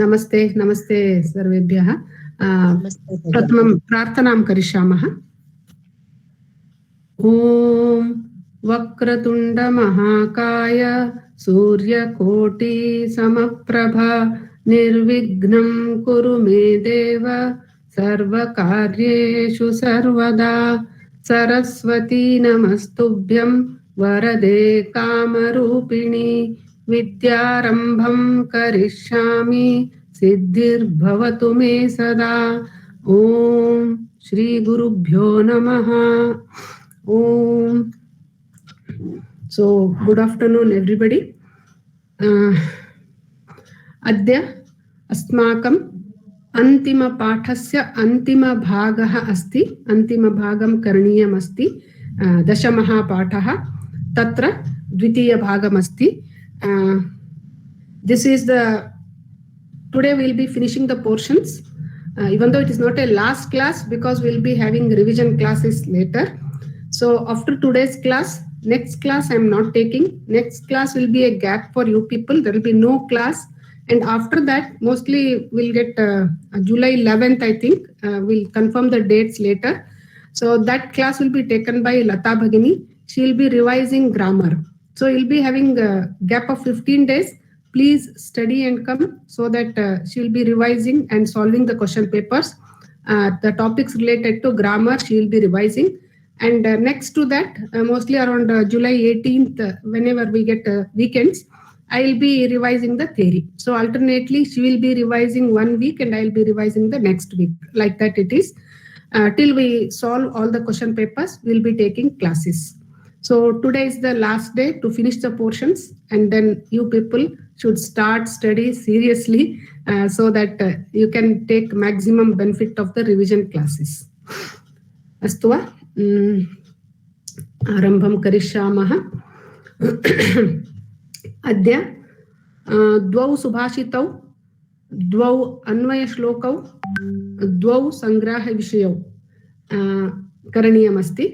नमस्ते नमस्ते सर्वेभ्यः। प्रथमं प्रार्थनां करिष्यामः। ॐ वक्रतुण्डमहाकाय सूर्यकोटि समप्रभा निर्विघ्नं कुरु मे देव सर्वकार्येषु सर्वदा। सरस्वती नमस्तुभ्यं वरदे कामरूपिणी विद्यारम्भं करिष्यामि सिद्धिर्भवतु मे सदा। ओम श्री गुरुभ्यो नमः। ओम। So good afternoon everybody. अद्य अस्माकं अन्तिमपाठस्य अन्तिमभागः अस्ति। अन्तिमभागं करणीयम् अस्ति। दशमः पाठः तत्र द्वितीयभागमस्ति। This is the today we'll be finishing the portions, even though it is not a last class because we'll be having revision classes later. So after today's class, next class I'm not taking. Next class will be a gap for you people. There will be no class, and after that mostly we'll get July 11th, I think. We'll confirm the dates later. So that class will be taken by Lata Bhagini. She will be revising grammar. So you'll be having a gap of 15 days. Please study and come so that she will be revising and solving the question papers. The topics related to grammar she will be revising. And next to that, mostly around July 18th, whenever we get weekends, I will be revising the theory. So alternately, she will be revising 1 week and I will be revising the next week. Like that it is. Till we solve all the question papers, we will be taking classes. So today is the last day to finish the portions, and then you people should start study seriously so that you can take maximum benefit of the revision classes. Astu va? Arambham karishyamah. Adya dvau subhashitau, dvau अन्वय श्लोकौ, द्वौ संग्रह विषयौ करणीयमस्ति.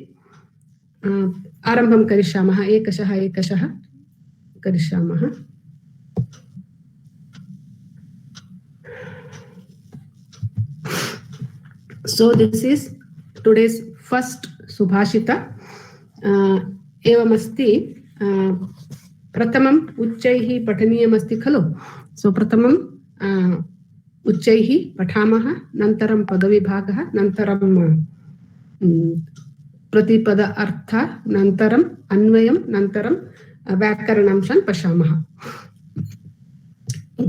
आरम्भं करिष्यामः. एकशः करिष्यामः. So this is today's first subhashita. एवमस्ति. प्रथमम् उच्चैः पठनीयमस्ति खलु. So प्रथमम् उच्चैः पठामः, नन्तरं पदविभागः, नन्तरं प्रतिपद अर्थ, नन्तरम् अन्वयं, नन्तरं व्याकरणांशान् पश्यामः.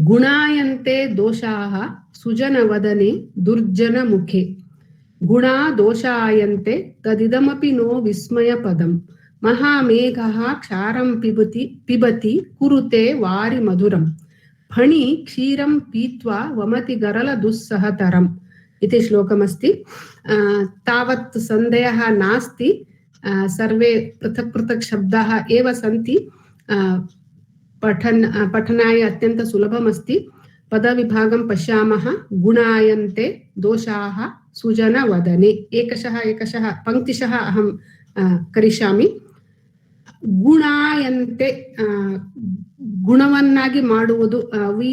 गुणायन्ते दोषाः सुजनवदने दुर्जनमुखे. गुणा दोषायन्ते तदिदमपि नो विस्मयपदम्. महामेघः क्षारं पिबति कुरुते वारि मधुरम्. फणि क्षीरं पीत्वा वमति गरल दुस्सहतरम्. इति श्लोकमस्ति. तावत् सन्देहः नास्ति. सर्वे पृथक् पृथक् शब्दाः एव सन्ति. पठनाय अत्यन्त सुलभमस्ति. पदविभागं पश्यामः. गुणायन्ते दोषाः सुजनवदने. एकशः पङ्क्तिशः अहं करिष्यामि. ಗುಣಾಯಂತೆ ಗುಣವನ್ನಾಗಿ ಮಾಡುವುದು. We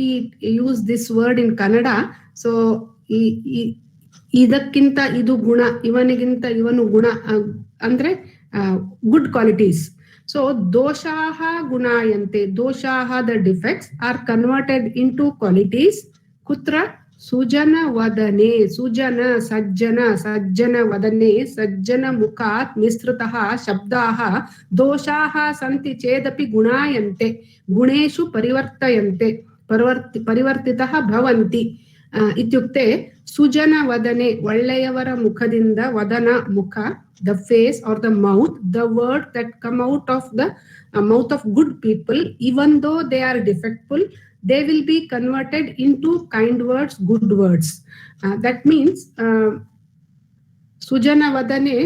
use this word in Kannada. So ಇದಕ್ಕಿಂತ ಇದು ಗುಣ, ಇವನಿಗಿಂತ ಇವನು ಗುಣ ಅಂದ್ರೆ ಗುಡ್ ಕ್ವಾಲಿಟೀಸ್. ಸೊ ದೋಷಾಹ ಗುಣಾಯಂತೆ. ದೋಷಾಹ the defects are converted into qualities. ಕುತ್ರ ಸುಜನ ವದನೆ. ಸುಜನ ಸಜ್ಜನ, ಸಜ್ಜನ ವದನೆ, ಸಜ್ಜನ ಮುಖಾತ್ ನಿಸೃತಃ ಶಬ್ದಾಃ ದೋಷಾಃ ಸಂತಿ ಚೇದಪಿ ಗುಣಾಯಂತೆ. ಗುಣೇಶು ಪರಿವರ್ತಯಂತೆ, ಪರಿವರ್ತಿತಃ ಭವಂತಿ. ಇತ್ಯುಕ್ತೆ ಸುಜನ ವದನೆ, ಒಳ್ಳೆಯವರ ಮುಖದಿಂದ, ವದನ ಮುಖ, the face or the mouth, the word that come out of the mouth of good people, even though they are defectful, they will be converted into kind words, good words. That means sujana vadane,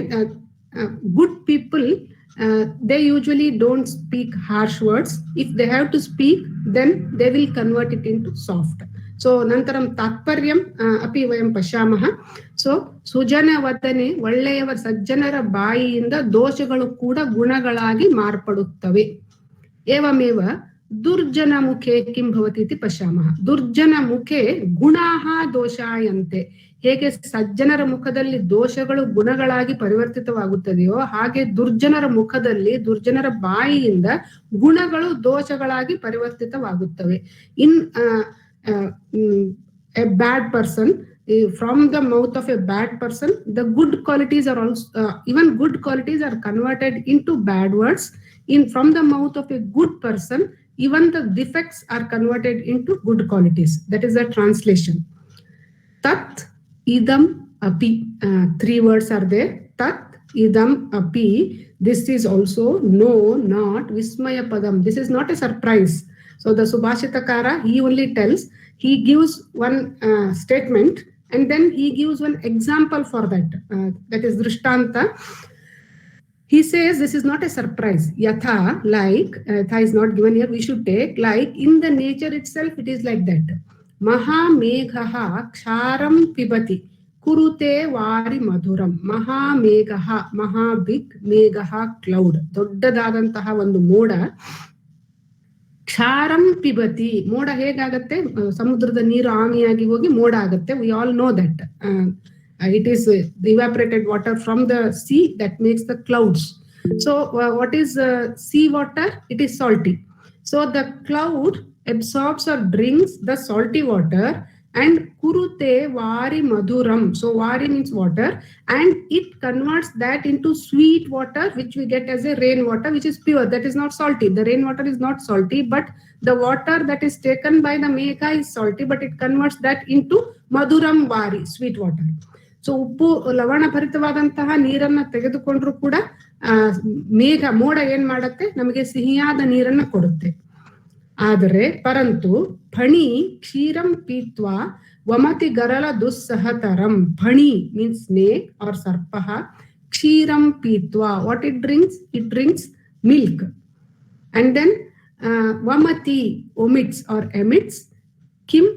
good people, they usually don't speak harsh words. If they have to speak, then they will convert it into soft. So ನಂತರಂ ತಾತ್ಪರ್ಯಂ ಅಪಿ ವಯಂ ಪಶ್ಯಾಮಃ. So Sujana ವದನೆ, ಒಳ್ಳೆಯವರ ಸಜ್ಜನರ ಬಾಯಿಯಿಂದ ದೋಷಗಳು ಕೂಡ ಗುಣಗಳಾಗಿ ಮಾರ್ಪಡುತ್ತವೆ. ಏವಮೇವ Durjana mukhe kim bhavati iti pashyamah. Durjana mukhe gunaha doshayante. ಹೇಗೆ ಸಜ್ಜನರ ಮುಖದಲ್ಲಿ ದೋಷಗಳು ಗುಣಗಳಾಗಿ ಪರಿವರ್ತಿತವಾಗುತ್ತದೆಯೋ ಹಾಗೆ ದುರ್ಜನರ ಮುಖದಲ್ಲಿ ದುರ್ಜನರ ಬಾಯಿಯಿಂದ ಗುಣಗಳು ದೋಷಗಳಾಗಿ ಪರಿವರ್ತಿತವಾಗುತ್ತವೆ. ಇನ್ a bad person, from the mouth of a bad person, the good qualities are also even good qualities are converted into bad words. From the mouth of a good person, even the defects are converted into good qualities. That is the translation. Tat idam api, 3 words are there. Tat idam api, this is also no, not vismaya padam. This is not a surprise. So the Subhashitakara, he only tells, he gives one statement and then he gives one example for that. That is Drishtanta. He says this is not a surprise. Yatha, like, Yatha is not given here, we should take, like in the nature itself, it is like that. Maha meghaha ksharam pibati kurute vari madhuram. Maha meghaha, maha big, meghaha cloud. Doddadadantaha ಒಂದು ಮೋಡ ಕ್ಷಾರಂ ಪಿಬತಿ. ಮೋಡ ಹೇಗಾಗತ್ತೆ? ಸಮುದ್ರದ ನೀರು ಆವಿಯಾಗಿ ಹೋಗಿ ಮೋಡ ಆಗುತ್ತೆ. We all know that. It is the evaporated water from the sea that makes the clouds. So what is sea water? It is salty. So the cloud absorbs or drinks the salty water and kurute vari madhuram. So vari means water, and it converts that into sweet water, which we get as a rain water, which is pure. That is not salty. The rain water is not salty, but the water that is taken by the megha is salty, but it converts that into madhuram vari, sweet water. So ಉಪ್ಪು ಲವಣ ಭರಿತವಾದಂತಹ ನೀರನ್ನ ತೆಗೆದುಕೊಂಡ್ರು ಕೂಡ ಮೇಘ ಮೋಡ ಏನ್ ಮಾಡತ್ತೆ? ನಮಗೆ ಸಿಹಿಯಾದ ನೀರನ್ನ ಕೊಡುತ್ತೆ. ಆದರೆ ಪರಂತು ಫಣಿ ಕ್ಷೀರಂ ಪೀತ್ವಾ ವಮತಿ ಗರಲ ದುಸ್ಸಹತರಂ. ಫಣಿ ಮೀನ್ಸ್ snake or ಸರ್ಪಃ. ಕ್ಷೀರಂ ಪೀತ್ವಾ, what it drinks? It drinks milk. And then vamati, omits or emits, kim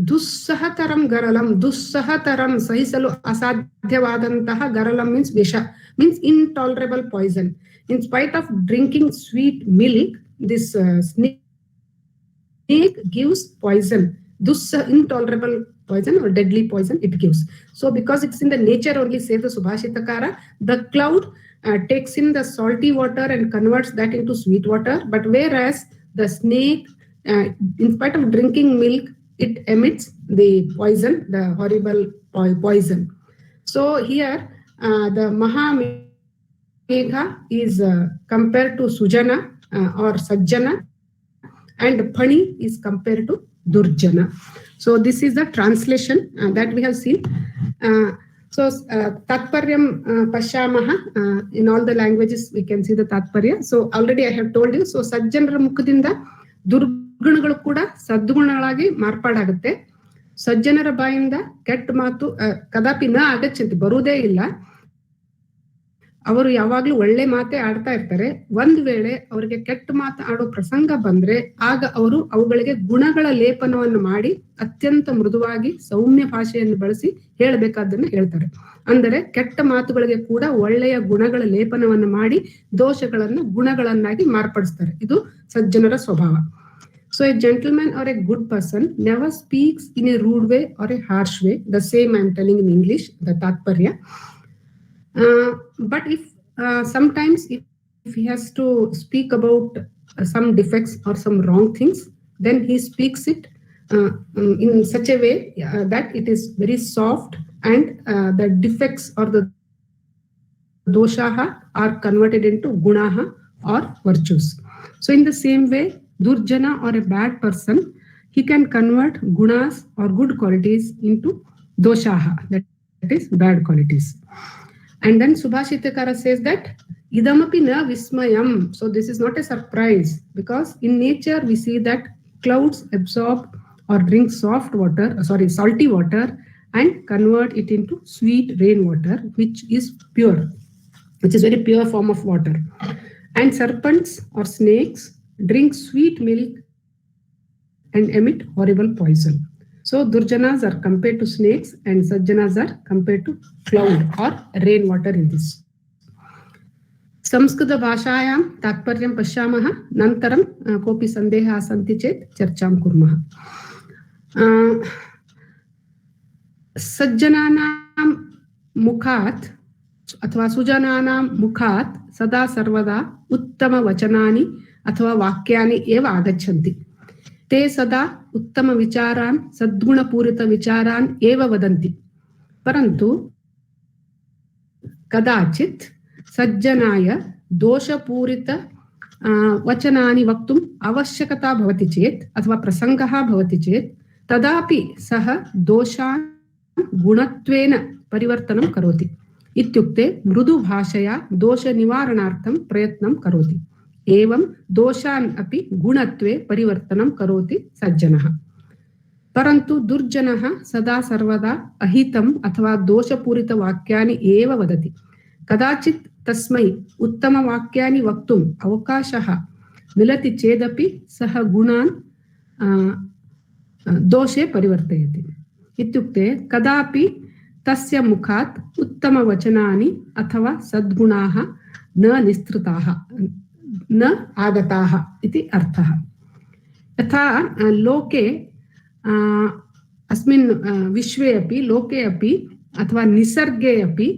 ದುಸ್ಸಹತರಂ ಗರಲಂ. ದುಸ್ಸಹತರಂ, ಸಹಿಸಲು ಅಸಾಧ್ಯವಾದಂತಹ. ಗರಲಂ means ವಿಷ, means intolerable poison. In spite of drinking sweet milk, this snake gives poison. Intolerable poison or deadly poison it gives. So because it's in the nature only, says the Subhashitakara, the cloud takes in the salty water and converts that into sweet water. But whereas the snake, in spite of drinking milk, it emits the poison, the horrible poison. So here the Mahamegha is compared to Sujana or Sajjana, and Phani is compared to Durjana. So this is the translation that we have seen. So Tatparyam Pashyamaha, in all the languages we can see the Tatparya. So already I have told you. So Sajjanara Mukhdinda ದುರ್ಗುಣಗಳು ಕೂಡ ಸದ್ಗುಣಗಳಾಗಿ ಮಾರ್ಪಾಡಾಗುತ್ತೆ. ಸಜ್ಜನರ ಬಾಯಿಂದ ಕೆಟ್ಟ ಮಾತು ಕದಾಪಿ ನ ಆಗಚ್ಚಂತೆ, ಬರುವುದೇ ಇಲ್ಲ. ಅವರು ಯಾವಾಗ್ಲೂ ಒಳ್ಳೆ ಮಾತೆ ಆಡ್ತಾ ಇರ್ತಾರೆ. ಒಂದ್ ವೇಳೆ ಅವರಿಗೆ ಕೆಟ್ಟ ಮಾತು ಆಡೋ ಪ್ರಸಂಗ ಬಂದ್ರೆ ಆಗ ಅವರು ಅವುಗಳಿಗೆ ಗುಣಗಳ ಲೇಪನವನ್ನು ಮಾಡಿ ಅತ್ಯಂತ ಮೃದುವಾಗಿ ಸೌಮ್ಯ ಭಾಷೆಯನ್ನು ಬಳಸಿ ಹೇಳಬೇಕಾದನ್ನ ಹೇಳ್ತಾರೆ. ಅಂದರೆ ಕೆಟ್ಟ ಮಾತುಗಳಿಗೆ ಕೂಡ ಒಳ್ಳೆಯ ಗುಣಗಳ ಲೇಪನವನ್ನು ಮಾಡಿ ದೋಷಗಳನ್ನ ಗುಣಗಳನ್ನಾಗಿ ಮಾರ್ಪಡಿಸ್ತಾರೆ. ಇದು ಸಜ್ಜನರ ಸ್ವಭಾವ. So a gentleman or a good person never speaks in a rude way or a harsh way. The same I am telling in English, the Tatparya. But if sometimes if he has to speak about some defects or some wrong things, then he speaks it in such a way that it is very soft, and the defects or the doshaha are converted into gunaha or virtues. So in the same way, Durjana or a bad person, he can convert gunas or good qualities into doshaha, that is bad qualities. And then Subhashitakara says that idamapi na vismayam. So this is not a surprise, because in nature we see that clouds absorb or drink salty water and convert it into sweet rainwater, which is pure, which is very pure form of water. And serpents or snakes drink sweet milk and emit horrible poison. So Durjanas are compared to snakes and Sajjanas are compared to cloud or rainwater in this. संस्कृतभाषायां तात्पर्यं पश्यामः, अनन्तरं कोऽपि सन्देहाः सन्ति चेत् चर्चां कुर्मः। सज्जनानां मुखात् अथवा सुजनानां मुखात् सदा सर्वदा उत्तमवचनानि अथवा वाक्यानि एव आगच्छन्ति। ते सदा उत्तमविचारान्, सद्गुणपूरितविचारान् एव वदन्ति। परन्तु कदाचित् सज्जनाय दोषपूरित वचनानि वक्तुम् आवश्यकता भवति चेत् अथवा प्रसङ्गः भवति चेत् तदापि सः दोषान् गुणत्वेन परिवर्तनं करोति। इत्युक्ते मृदुभाषया दोषनिवारणार्थं प्रयत्नं करोति। एवं दोषान् अपि गुणत्वे परिवर्तनं करोति सज्जनः। परन्तु दुर्जनः सदा सर्वदा अहितम् अथवा दोषपूरितवाक्यानि एव वदति। कदाचित् तस्मै उत्तमवाक्यानि वक्तुम् अवकाशः मिलति चेदपि सः गुणान् दोषे परिवर्तयति। इत्युक्ते कदापि तस्य मुखात् उत्तमवचनानि अथवा सद्गुणाः न निःसृताः, न आगताः इति अर्थः। यथा लोके अस्मिन् विश्वे अपि, लोके अपि अथवा निसर्गे अपि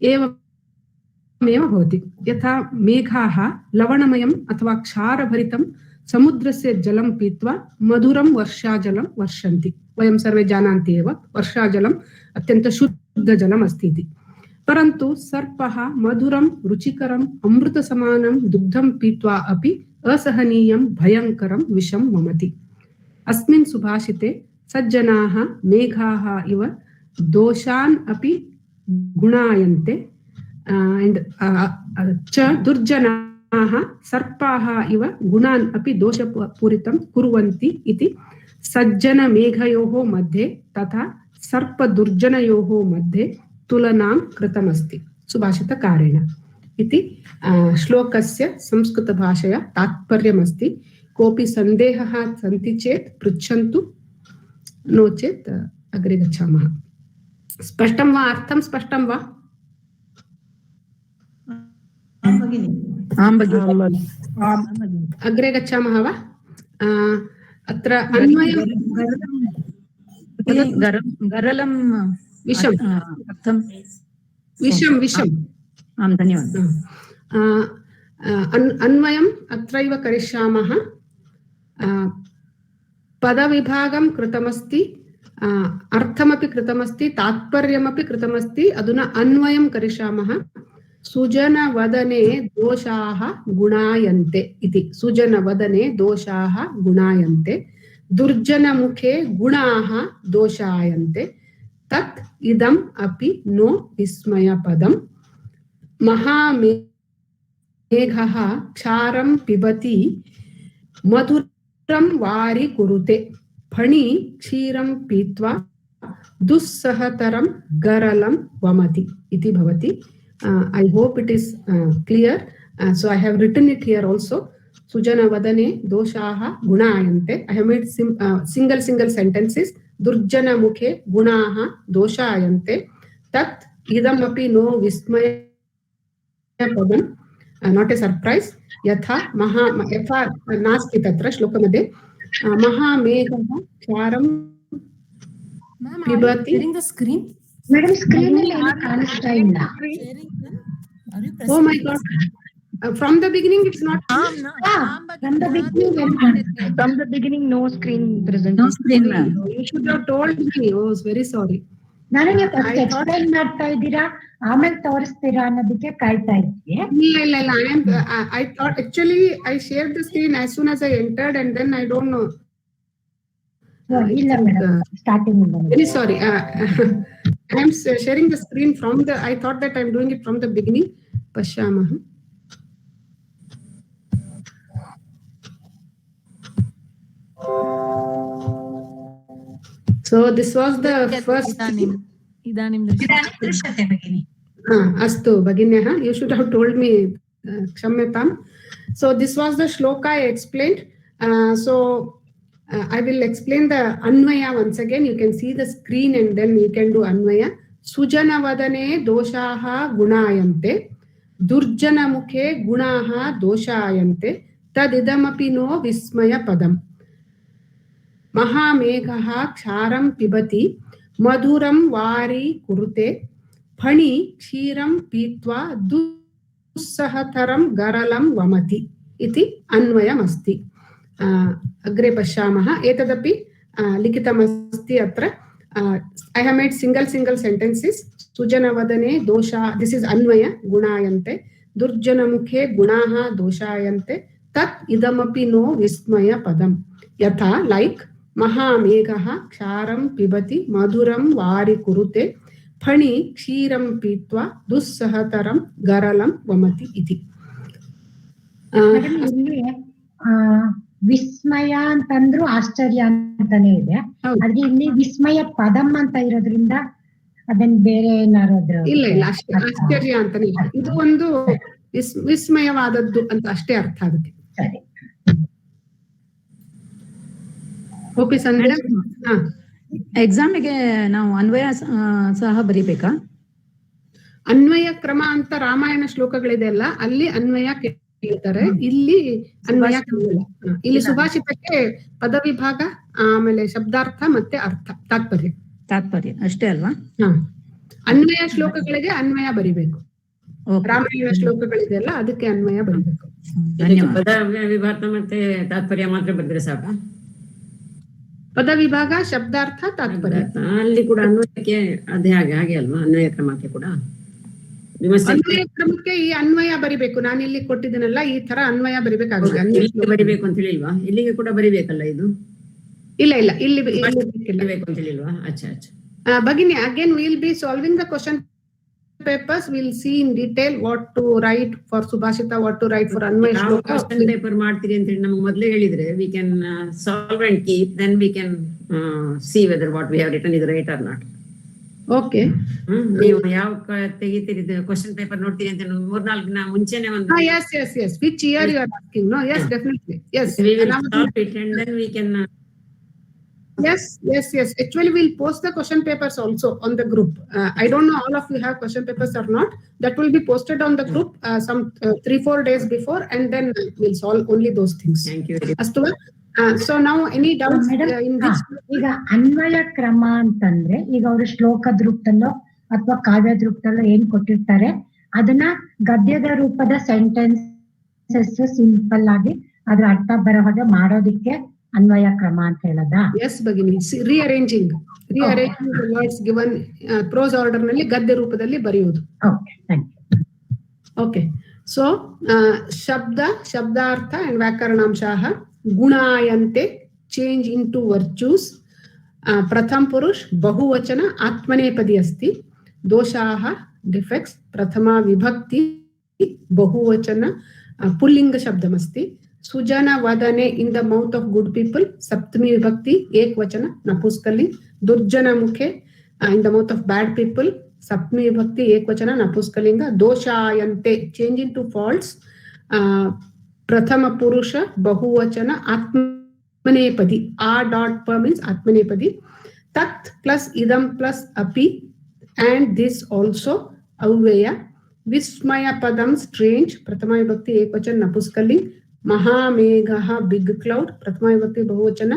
एवमेव भवति। यथा मेघाः लवणमयम् अथवा क्षारभरितं समुद्रस्य जलं पीत्वा मधुरं वर्षाजलं वर्षन्ति। वयं सर्वे जानन्ति एव वर्षाजलम् अत्यन्तं शुद्धजलम् अस्ति इति। परन्तु सर्पः मधुरं रुचिकरम् अमृतसमानं दुग्धं पीत्वा अपि असहनीयं भयङ्करं विषं वमति। अस्मिन् सुभाषिते सज्जनाः मेघाः इव दोषान् अपि गुणायन्ते च दुर्जनाः सर्पाः इव गुणान् अपि दोषपूरितं कुर्वन्ति इति सज्जनमेघयोः मध्ये तथा सर्पदुर्जनयोः मध्ये तुलनां कृतमस्ति सुभाषितकारेण इति श्लोकस्य संस्कृतभाषया तात्पर्यमस्ति। कोऽपि सन्देहः सन्ति चेत् पृच्छन्तु, नो चेत् अग्रे गच्छामः। स्पष्टं वा? अर्थं स्पष्टं वा? अग्रे गच्छामः वा? अत्र अन्वयं गरलं विषं विषं विषं धन्यवादः। अन्वयम् अत्रैव करिष्यामः। पदविभागं कृतमस्ति, अर्थमपि कृतमस्ति, तात्पर्यमपि कृतमस्ति। अधुना अन्वयं करिष्यामः। सुजनवदने दोषाः गुणायन्ते इति। सुजनवदने दोषाः गुणायन्ते, दुर्जनमुखे गुणाः दोषायन्ते, तत् इदम् अपि नो विस्मयपदम्। महामेघः क्षारं पिबति, मधुरं वारि कुरुते, फणि क्षीरं पीत्वा दुस्सहतरं गरलं वमति इति भवति। I hope it is clear. So I have written it here also. Sujanavadane doshaha gunayante. I have made single sentences. Durjana mukhe gunaha doshayante. Tat idam api no vismaya padam. Not a surprise. Yatha nasti tatra shlokamade. Maha megha charam pibati. Sharing the screen. Madam, screen is Oh my God. From the beginning, it's not. from the beginning, no screen present. No screen, ma'am. You should have told me. Oh, very sorry. ನನಗೆ first explain ಮಾಡ್ತಾ ಇದ್ದೀರಾ, ಆಮೇಲೆ ತೋರಿಸ್ತೀರಾ ಅನ್ನೋದಕ್ಕೆ ಕಾಯ್ತಾ ಇದ್ದೆ. ಇಲ್ಲ. I thought actually I shared the screen as soon as I entered, and then I don't know. ಇಲ್ಲ madam, starting ಇಂದ. Very sorry. I am sharing the screen from the. I thought that I am doing it from the beginning. Pashyamah. So this was the first. इदानीं दृश्यते भगिनि. Astu Bhaginyah, you should have told me. Kshamyatam. So this was the shloka I explained. So I will explain the Anvaya once again. You can see the screen and then you can do Anvaya. Sujanavadane doshaha gunayante. दुर्जनमुखे गुणाः दोषायन्ते तदिदमपि no विस्मयपदम् महामेघः क्षारं पिबति मधुरं वारी कुरुते फणि क्षीरं पीत्वा दुस्सहतरं गरलं वमति इति अन्वयमस्ति। अग्रे पश्यामः। एतदपि लिखितमस्ति अत्र। I have made single sentences. सुजनवदने दोषा, this is अन्वय, गुणायन्ते, दुर्जनमुखे गुणाः दोषायन्ते तत् इदमपि नो विस्मय पदम् यथा like महामेघः क्षारं पिबति मधुरं वारि कुरुते फणि क्षीरं पीत्वा दुस्सहतरं गरलं वमति इति। ವಿಸ್ಮಯ ಅಂತಂದ್ರು ಆಶ್ಚರ್ಯ ಅಂತಾನೆ ಇದೆ. ಅದ್ರಲ್ಲಿ ಇಲ್ಲಿ ವಿಸ್ಮಯ ಪದಂ ಅಂತ ಇರೋದ್ರಿಂದ ಅದನ್ನ ಬೇರೆ ಏನಾದ್ರು ಇಲ್ಲ ಆಶ್ಚರ್ಯ ಅಂತಾನೆ ಇದೆ. ಇದು ಒಂದು ವಿಸ್ಮಯವಾದದ್ದು ಅಂತ ಅಷ್ಟೇ ಅರ್ಥ ಆಗುತ್ತೆ. ಸರಿ. ಓಕೆ ಸಂದೇಶ್. ಎಕ್ಸಾಮಿಗೆ ನಾವು ಅನ್ವಯ ಸಹ ಬರಿಬೇಕಾ? ಅನ್ವಯ ಕ್ರಮ ಅಂತ ರಾಮಾಯಣ ಶ್ಲೋಕಗಳಿದೆ ಅಲ್ಲ, ಅಲ್ಲಿ ಅನ್ವಯ ಕೇಳ್ತಾರೆ, ಇಲ್ಲಿ ಅನ್ವಯ ಕೇಳಲ್ಲ. ಇಲ್ಲಿ ಸುಭಾಷಿತಕ್ಕೆ ಪದವಿಭಾಗ, ಆಮೇಲೆ ಶಬ್ದಾರ್ಥ ಮತ್ತೆ ಅರ್ಥ, ತಾತ್ಪರ್ಯ ಅಷ್ಟೇ ಅಲ್ವಾ? ಅನ್ವಯ ಶ್ಲೋಕಗಳಿಗೆ ಅನ್ವಯ ಬರಿಬೇಕು. ರಾಮಾಯಣ ಶ್ಲೋಕಗಳಿದೆ ಅಲ್ಲ, ಅದಕ್ಕೆ ಅನ್ವಯ ಬರಿಬೇಕು. ಪದ ವಿಭಾಗ ಮತ್ತೆ ತಾತ್ಪರ್ಯ ಮಾತ್ರ ಬರೆದ್ರೆ ಸಾಕ? ಪದ ವಿಭಾಗ, ಶಬ್ದಾರ್ಥ, ತಾತ್ಪರ್ಯ ಅಲ್ಲಿ ಕೂಡ ಅನ್ವಯಕ್ಕೆ ಅದೇ ಹಾಗೆ ಅಲ್ವಾ? ಅನ್ವಯ ಕ್ರಮಕ್ಕೆ ಕೂಡ ಅನ್ವಯ ಕ್ರಮಕ್ಕೆ ಈ ಅನ್ವಯ ಬರಿಬೇಕು. ನಾನು ಇಲ್ಲಿ ಕೊಟ್ಟಿದ್ದೀನಲ್ಲ, ಈ ತರ ಅನ್ವಯ ಬರಿಬೇಕಾಗುತ್ತೆ. ಬರಿಬೇಕು ಅಂತ ಹೇಳಿಲ್ವಾ? ಇಲ್ಲಿಗೆ ಕೂಡ ಬರಿಬೇಕಲ್ಲ ಇದು? ಇಲ್ಲ ಇಲ್ಲಿ ಬರಿಬೇಕು ಅಂತ ಹೇಳಿಲ್ವಾ? ಅಚ್ಚಾ. Bhagini, again we will be solving the question papers. We will see in detail what to write for Subhashita, what to write for Anvaya Shloka. Question paper ಮಾಡ್ತೀರಿ ಅಂತ ಹೇಳಿ ನಮಗೆ ಮೊದಲೇ ಹೇಳಿದ್ರೆ we can solve and keep, then we can see whether what we have written is right or not. Okay. ನೀವು ಯಾವ ತೆಗಿತೀರಿ question paper ನೋಡ್ತೀರಿ ಅಂತ 3-4 ದಿನ ಮುಂಚೆನೆ ಒಂದು yes which year you are asking? No, yes, definitely, yes, we will solve it and then we can yes actually we'll post the question papers also on the group. I don't know all of you have question papers or not. That will be posted on the group some 3-4 days before, and then we'll solve only those things. Thank you. Astu. So now any doubts in this? ಈಗ ಅನ್ವಯ ಕ್ರಮ ಅಂತಂದ್ರೆ ಈಗ ಅವರು ಶ್ಲೋಕದ ರೂಪದಲ್ಲೋ ಅಥವಾ ಕಾವ್ಯದ ರೂಪದಲ್ಲೋ ಏನ್ ಕೊಟ್ಟಿರ್ತಾರೆ ಅದನ್ನ ಗದ್ಯದ ರೂಪದ ಸೆಂಟೆನ್ಸಸ್ ಸಿಂಪಲ್ ಆಗಿ ಅದ್ರ ಅರ್ಥ ಬರೋ ಹಾಗೆ ಮಾಡೋದಿಕ್ಕೆ ಅನ್ವಯ ಕ್ರಮ ಅಂತ ಹೇಳದ? Yes, Bhagini. Rearranging the words given prose order ನಲ್ಲಿ ಗದ್ಯ ರೂಪದಲ್ಲಿ ಬರೆಯುವುದು. Okay, thank you. Okay, so ಶಬ್ದಾರ್ಥ and ವ್ಯಾಕರಣಾಂಶಃ ಗುಣಾಯಂತೆ change into virtues. प्रथम पुरुष बहुवचन आत्मनेपदी अस्ति. दोषाः डिफेक्ट्स प्रथमा विभक्ति बहुवचन पुल्लिंग शब्दमस्ति. सुजन वदने in the mouth of good people सप्तमी विभक्ति एकवचन नपुंसकलिंग. दुर्जन मुखे in the mouth of bad people सप्तमी विभक्ति एकवचन नपुंसकलिंग. दोषायन्ते change into false प्रथम पुरुष बहुवचन आत्मनेपदी a.p means आत्मनेपदी. तत् plus idam plus api and this also अव्यय. विस्मय पदम strange प्रथमा विभक्ति एकवचन नपुंसकलिंग. महामेघः बिग क्लाउड प्रथमा विभक्ति बहुवचन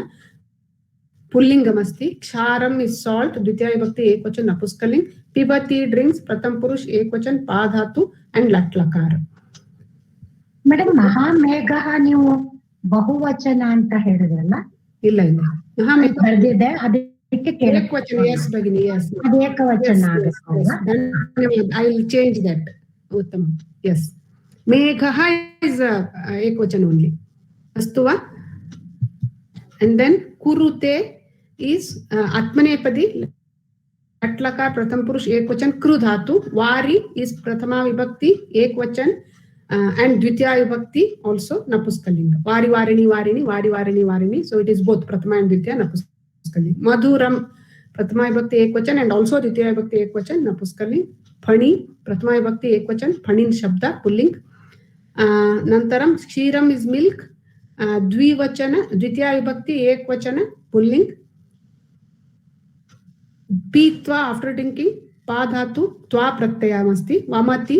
पुल्लिंगमस्ति. क्षारम इज सॉल्ट द्वितीया विभक्ति एकवचन नपुंसकलिंग. पिबति ड्रिंक्स प्रथम पुरुष एकवचन पा धातु एंड लट लकार. ಮೇಡಮ್ ಮಹಾಮೇಘ ನೀವು ಬಹುವಚನ ಅಂತ ಹೇಳಿದ್ರಲ್ಲ? ಇಲ್ಲ ಮಹಾಮೇಘ ಬರ್ದಿದೆ ಅದಕ್ಕೆ ಏಕವಚನ. yes Bhagini, yes ಅದು ಏಕವಚನ ಆಗುತ್ತೆ. I will change that. ಉತ್ತಮ. yes, ಮೇಘಃ is ekvachan only. astu va. And then kurute is atmanepadi atlaka pratham purush ekvachan kru dhatu. Vari is prathama vibhakti ekvachan and dvitiya vibhakti also napuskalinga. Vari varini varini vari varini varini, so it is both prathama and dvitiya napuskalinga. Madhuram prathama vibhakti ekvachan and also dvitiya vibhakti ekvachan napuskalinga. Phani prathama vibhakti ekvachan phanin shabda pulling. ನಂತರಂ ಕ್ಷೀರಂ is milk ದ್ವಿವಚನ ದ್ವಿತೀಯ ವಿಭಕ್ತಿ ಏಕವಚನ pulling. ಪೀತ್ವಾ after drinking ಪಾ ಧಾತು ತ್ವಾ ಪ್ರತ್ಯಯಮಸ್ತಿ. ವಮತಿ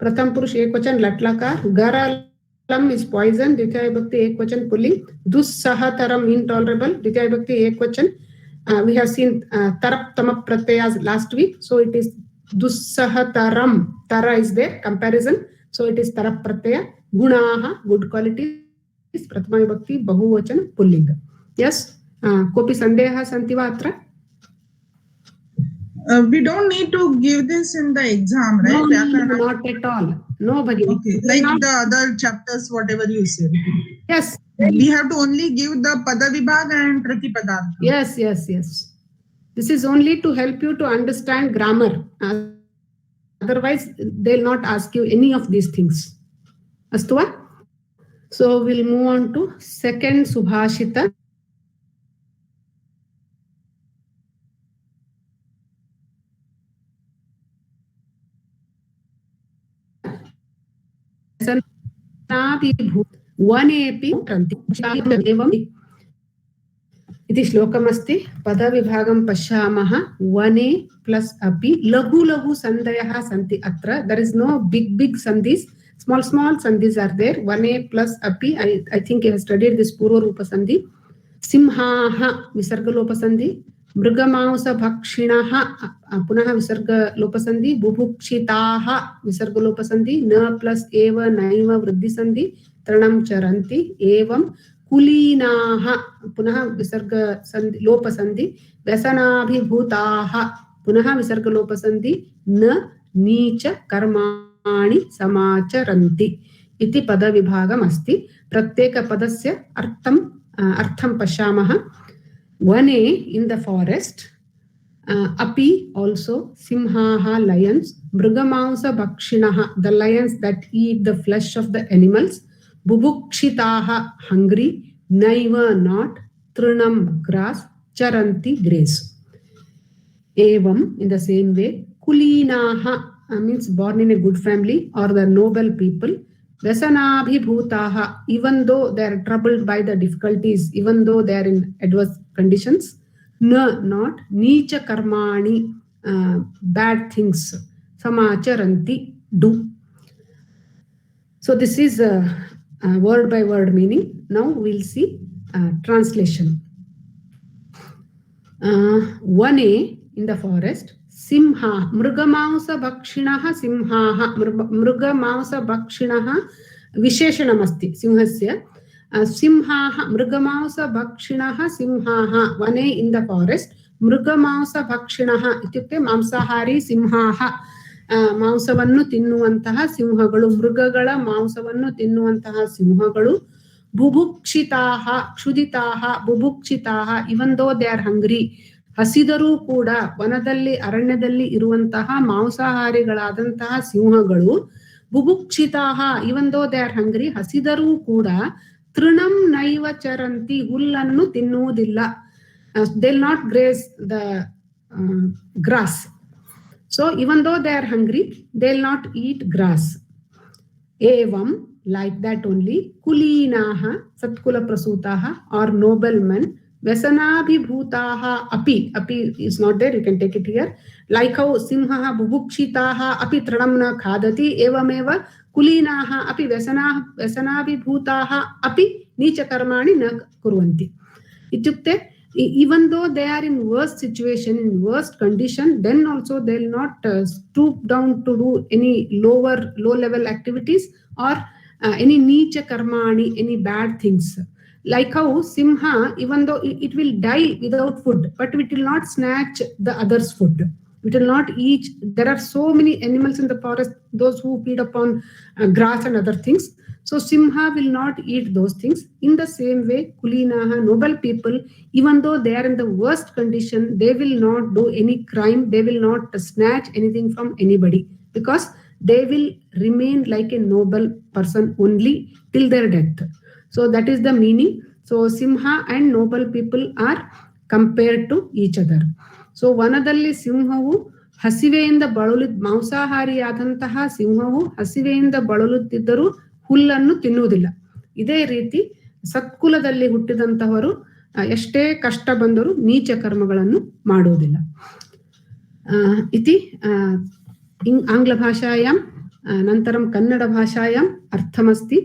प्रथम पुरुष एक वचन लट्लकार. गरलम is poison, द्वितीय विभक्ति एक वचन पुल्लिंग. दुस्सहतरम intolerable, द्वितीय विभक्ति एक वचन. We have seen tarap tamap pratyayas last week, so it is dussahataram. Tara is there, comparison, so it is tarap pratyaya. Gunaha, good qualities, prathama vibhakti bahuvachan pullinga. Yes, kopi sandeha santi va atra? We don't need to give this in the exam, right? No, not at all. No, Bhagini. Okay, like the other chapters, whatever you said. Yes. We have to only give the pada vibhag and pratipadartha. Yes. This is only to help you to understand grammar. Otherwise, they'll not ask you any of these things. Astuva? So we'll move on to second Subhashita. वनेपि एवम् इति श्लोकमस्ति. पदविभागं पश्यामः. वने plus अपि लघु लघु सन्धयः सन्ति अत्र. There is no big sandhis. Small sandhis are there. Vane plus api. I think you have studied this purva rupa sandhi. Simhaha visarga lopa sandhi. Mrigamausa bhakshinaha punah visarga lopa sandhi. Bubhukshitaha visarga lopa sandhi. Na plus eva naiva vriddhi sandhi. Tranam charanti. Evam kulinaha punah visarga sandhi lopa sandhi. Vyasanabhibhutaha punah visarga lopa sandhi. Na नीच कर्माणि समाचरन्ति इति पदविभागम् अस्ति. प्रत्येक पदस्य अर्थं पश्यामः. वने in the forest, api also simhaha lions, mrigamausa bhakshinaha the lions that eat the flesh of the animals, bubukshitaha hungry, naiva not, trunam grass, charanti grace. Evam in the same way, kulinaha means born in a good family or the noble people. Vyasanabhibhutaha, even though they are troubled by the difficulties, even though they are in adverse conditions. Na, not. Neecha karmani, bad things. Samacharanti, do. So this is a word by word meaning. Now we'll see translation. Vane in the forest. Simha, mrigamausa bhakshinaha simhaha, mrigamausa bhakshinaha visheshanamasti simhasya. Simhaha, mrigamausa bhakshinaha simhaha, vane in the forest. Mrigamausa bhakshinaha ityukte mamsahari simhaha, ಮಾಂಸವನ್ನು ತಿನ್ನುವಂತಹ ಸಿಂಹಗಳು, ಮೃಗಗಳ ಮಾಂಸವನ್ನು ತಿನ್ನುವಂತಹ ಸಿಂಹಗಳು. ಬುಭುಕ್ಷಿತಾಹ, ಕ್ಷುದಿತಾಹ, ಬುಭುಕ್ಷಿತಾಹ, ಇವನ್ though they are ಹಂಗ್ರಿ, ಹಸಿದರೂ ಕೂಡ ವನದಲ್ಲಿ ಅರಣ್ಯದಲ್ಲಿ ಇರುವಂತಹ ಮಾಂಸಾಹಾರಿಗಳಾದಂತಹ ಸಿಂಹಗಳು. ಬುಭುಕ್ಷಿತಾಹ, ಇವನ್ ದೋ ದೇ ಆರ್ ಹಂಗ್ರಿ, ಹಸಿದರೂ ಕೂಡ. ತೃಣಂ ನೈವ ಚರಂತಿ, ಹುಲ್ಲನ್ನು ತಿನ್ನುವುದಿಲ್ಲ. They will not graze the grass. So even though they are hungry, they will not eat grass. Evam, like that only, kulinaha, satkula prasutaha, or noblemen. Vyasanabhibhutaha api, api is not there, you can take it here. Like how simhaha bubukshitaha api tranamna khadati, evameva kulinaha api vyasanabhibhutaha api nicha karmani na kurvanti. Ityukte, even though they are in worst situation, in worst condition, then also they will not stoop down to do any low level activities or any nicha karmani, any bad things. Like how simha, even though it will die without food, but it will not snatch the other's food. It will not eat. There are so many animals in the forest, those who feed upon grass and other things. So simha will not eat those things. In the same way, kulinaha, noble people, even though they are in the worst condition, they will not do any crime. They will not snatch anything from anybody, because they will remain like a noble person only till their death. So that is the meaning. So simha and noble people are compared to each other. So ವನದಲ್ಲಿ ಸಿಂಹವು ಹಸಿವೆಯಿಂದ ಮಾಂಸಾಹಾರಿಯಾದಂತಹ ಸಿಂಹವು ಹಸಿವೆಯಿಂದ ಬಳಲುತ್ತಿದ್ದರೂ ಹುಲ್ಲನ್ನು ತಿನ್ನುವುದಿಲ್ಲ. ಇದೇ ರೀತಿ ಸತ್ಕುಲದಲ್ಲಿ ಹುಟ್ಟಿದಂತಹವರು ಎಷ್ಟೇ ಕಷ್ಟ ಬಂದರೂ ನೀಚ ಕರ್ಮಗಳನ್ನು ಮಾಡುವುದಿಲ್ಲ. ಇತಿ ಆಂಗ್ಲ ಭಾಷಾಯಾಂ अनन्तरं कन्नडभाषायाम् अर्थमस्ति,